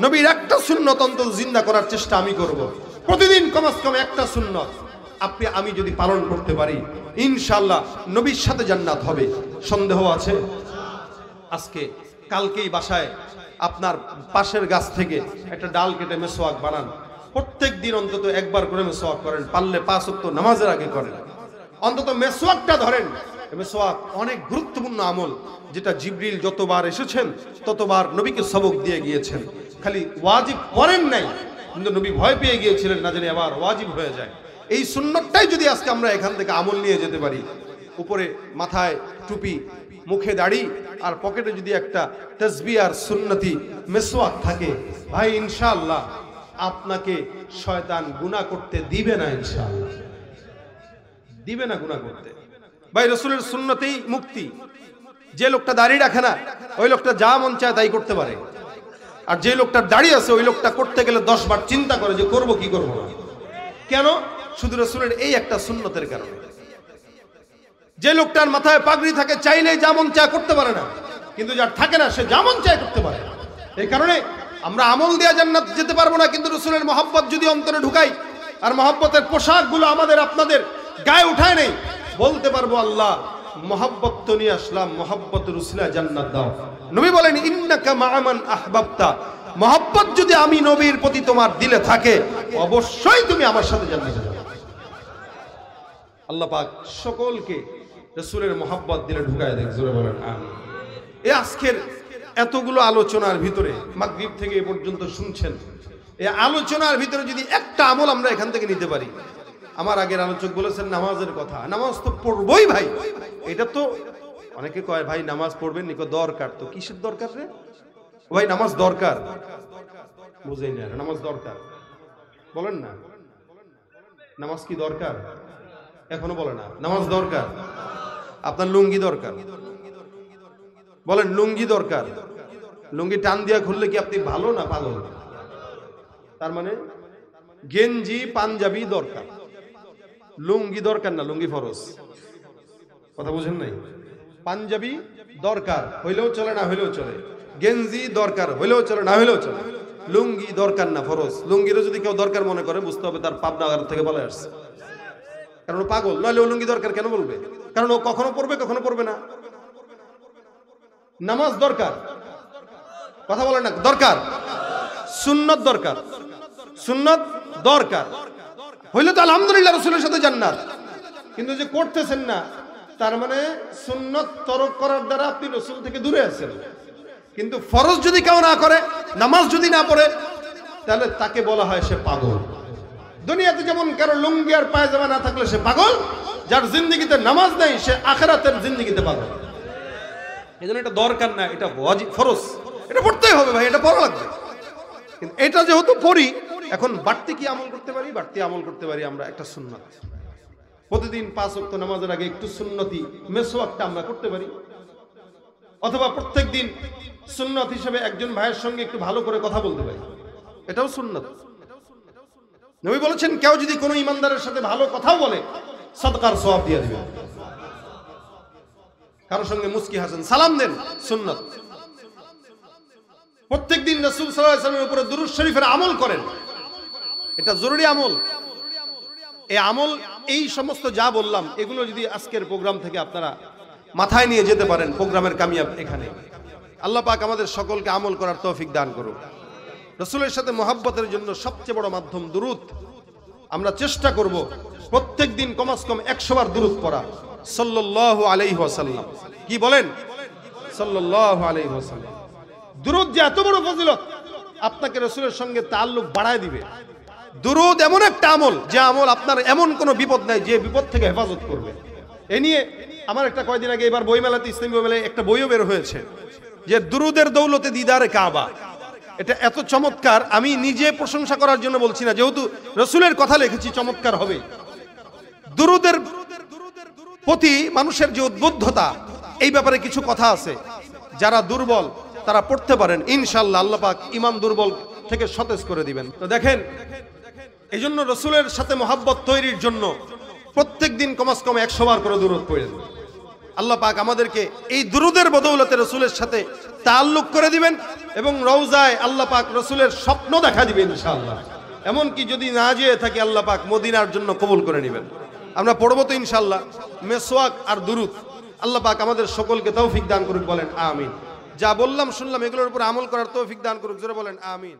নবীর একটা সুন্নত অন্তত জিন্দা করার চেষ্টা আমি করব। প্রতিদিন কমাস কম একটা সুন্নত আমি যদি পালন করতে পারি, ইনশাআল্লাহ নবীর সাথে জান্নাত হবে। সন্দেহ আছে? আজকে কালকেই বাসায় আপনার পাশের গাছ থেকে একটা ডাল কেটে মেসওয়াক বানান। প্রত্যেক দিন অন্তত একবার করে মেসওয়াক করেন, পারলে 5 ওয়াক্ত নামাজের আগে করেন। অন্তত মেসওয়াকটা ধরেন। মেসওয়াক অনেক গুরুত্বপূর্ণ আমল, যেটা জিবরিল যতবার এসেছেন ততবার নবীকে সবক দিয়ে গিয়েছেন। খালি ওয়াজিব করেন নাই, কিন্তু নবী ভয় পেয়ে গিয়েছিলেন না জানি আবার ওয়াজিব হয়ে যায়। এই সুন্নতটাই যদি আজকে আমরা এখান থেকে আমল নিয়ে যেতে পারি, উপরে মাথায় টুপি, মুখে দাড়ি, আর পকেটে যদি একটা তাসবিহ আর সুন্নতি মেসওয়াক থাকে, ভাই ইনশাআল্লাহ আপনাকে শয়তান গুনাহ করতে দিবে না। ইনশাআল্লাহ দিবে না গুনাহ করতে। ভাই রাসূলের সুন্নতেই মুক্তি। যে লোকটা দাড়ি রাখে না, ওই লোকটা যা মন চায় তাই করতে পারে। আর যে লোকটার দাড়ি আছে, ওই লোকটা করতে গেলে 10 বার চিন্তা করে যে করব কি করব না। কেন? শুধু রাসূলের এই একটা সুন্নতের কারণে। যে লোকটার মাথায় পাগড়ি থাকে, চাইলেই যা মন চায় করতে পারে না, কিন্তু যার থাকে না সে যা মন চায় করতে পারে। এই কারণে আমরা আমল দিয়ে জান্নাত যেতে পারবো না, কিন্তু রাসূলের মহব্বত যদি অন্তরে ঢুকাই, আর মহব্বতের পোশাকগুলো আমাদের আপনাদের গায়ে উঠায় নেই, বলতে পারবো আল্লাহ মহব্বত তো নিয়ে আসলাম, মহব্বতের উসিলায় জান্নাত দাও। নবী বলেন ইন্নাকা মা মান আহবাবতা, মহব্বত যদি আমি নবীর প্রতি তোমার দিলে থাকে, অবশ্যই তুমি আমার সাথে জান্নাতে যাবে। আল্লাহ পাক সকলকে রাসূলের মহব্বত দিলে ঢুকায় দেখ, জোরে বলেন আমিন। এই আজকের এতগুলো আলোচনার ভিতরে মাগরিব থেকে এ পর্যন্ত শুনছেন, এই আলোচনার ভিতরে যদি একটা আমল আমরা এখান থেকে নিতে পারি, আমার আগের আলোচক বলেছেন নামাজের কথা, নামাজ তো পড়বই ভাই। এটা তো অনেকে কয় ভাই নামাজ পড়বেন নিকো দরকার, তো কিসের দরকার রে ভাই? নামাজ দরকার বুঝেই না, নামাজ দরকার বলেন না। নামাজ কি দরকার? এখনো বলে না নামাজ দরকার। আপনার লুঙ্গি দরকার, বলেন লুঙ্গি দরকার। লুঙ্গি টান দিয়া খুললে কি আপনি ভালো না পাগল? তার মানে গেঞ্জি পাঞ্জাবি দরকার, লুঙ্গি দরকার না, লুঙ্গি ফরজ। কথা বুঝেন নাই? পাঞ্জাবি দরকার হইলেও চলে, না হইলেও চলে। গেঞ্জি দরকার হইলেও চলে, না হইলেও চলে। লুঙ্গি দরকার না, ফরজ। লুঙ্গিরও যদি কেউ দরকার মনে করে, বুঝতে হবে তার পাবনা থেকে বলে আসছে, কারণ ও পাগল। নইলে ও লুঙ্গি দরকার কেন বলবে? কারণ ও কখনো পড়বে কখনো পড়বে না। নামাজ দরকার, কথা বলে না, দরকার। সুন্নত দরকার, সুন্নত দরকার হইলে তো আলহামদুলিল্লাহ রাসূলের সাথে জান্নাত। কিন্তু যে করতেছেন না, তার মানে সুন্নত তরক করার দ্বারা আপনি রাসূল থেকে দূরে আছেন। কিন্তু ফরজ যদি কেউ না করে, নামাজ যদি না পড়ে, তাহলে তাকে বলা হয় সে পাগল। দুনিয়াতে যেমন কারো লুঙ্গি আর পায়জামা না থাকলে সে পাগল, যার জিন্দেগিতে নামাজ নেই সে আখিরাতের জিন্দেগিতে পাগল। এজন্য এটা দরকার না, এটা ওয়াজিব, ফরজ, এটা পড়তেই হবে ভাই, এটা পড়া লাগবে। কিন্তু এটা যেহেতু পড়ি, এখন বাড়তি কি আমল করতে পারি? বাড়তি আমল করতে পারি আমরা একটা সুন্নাত। প্রতিদিন 5 ওয়াক্ত নামাজের আগে একটু সুন্নতি মেসওয়াকটা আমরা করতে পারি, অথবা প্রত্যেক দিন সুন্নত হিসেবে একজন ভাইয়ের সঙ্গে একটু ভালো করে কথা বলতে পারি, এটাও সুন্নত। নবী বলেছেন কেউ যদি কোনো ইমানদারের সাথে ভালো কথা বলে, সদকার সওয়াব দিয়ে দিবে। কারোর সঙ্গে মুস্কি হাসেন, সালাম দেন, সুন্নত। প্রত্যেকদিন রাসূল সাল্লাল্লাহু আলাইহি ওয়াসাল্লামের উপরে দুরূদ শরীফের আমল করেন, এটা জরুরি আমল। এই আমল, এই সমস্ত যা বললাম, এগুলো যদি আজকের প্রোগ্রাম থেকে আপনারা মাথায় নিয়ে যেতে পারেন, প্রোগ্রামের কামিয়াব এখানে। আল্লাহ পাক আমাদের সকলকে আমল করার তৌফিক দান করুন। রাসূলের সাথে মহব্বতের জন্য সবচেয়ে বড় মাধ্যম দুরূদ। আমরা চেষ্টা করব প্রত্যেক দিন কমাস কম 100 বার দুরূদ পড়া, সাল্লাল্লাহু আলাইহি ওয়াসাল্লাম। কি বলেন? সাল্লাল্লাহু আলাইহি ওয়াসাল্লাম। দুরূদ যে এত বড় ফজিলত, আপনাকে রাসূলের সঙ্গে তাআল্লুক বাড়ায় দিবে। দুরূদ এমন একটা আমল, যে আমল আপনার এমন কোনো বিপদ নাই যে বিপদ থেকে হেফাজত করবে। এ নিয়ে আমার একটা কয়দিন আগে এবার বইমেলাতে, ইসলামী বইমেলায় একটা বইও বের হয়েছে, যে দুরূদের দৌলতে দিদারে কাবা। এটা এত চমৎকার, আমি নিজে প্রশংসা করার জন্য বলছি না, যেহেতু রাসূলের কথা লিখেছি, চমৎকার হবে। দুরূদের প্রতি মানুষের যে উদ্বুদ্ধতা, এই ব্যাপারে কিছু কথা আছে। যারা দুর্বল তারা পড়তে পারেন, ইনশাআল্লাহ আল্লাহ পাক ঈমান দুর্বল থেকে সতেজ করে দিবেন। তো দেখেন, এইজন্য রাসূলের সাথে মহব্বত তৈরির জন্য প্রত্যেক দিন কমাস কম 100 বার করে দুরূদ পড়েন। আল্লাহ পাক আমাদেরকে এই দুরূদের বদৌলতে রাসূলের সাথে তাআল্লুক করে দিবেন, এবং রওজায় আল্লাহ পাক রাসূলের স্বপ্ন দেখা দিবেন ইনশাআল্লাহ। এমনকি যদি না যেয়ে থাকি, আল্লাহ পাক মদিনার জন্য কবুল করে নেবেন। আমরা পড়বো তো ইনশাআল্লাহ মেসওয়াক আর দুরূদ। আল্লাহ পাক আমাদের সকলকে তৌফিক দান করুক, বলেন আমিন। যা বললাম শুনলাম, এগুলোর উপর আমল করার তৌফিক দান করুক, জোরে বলেন আমিন।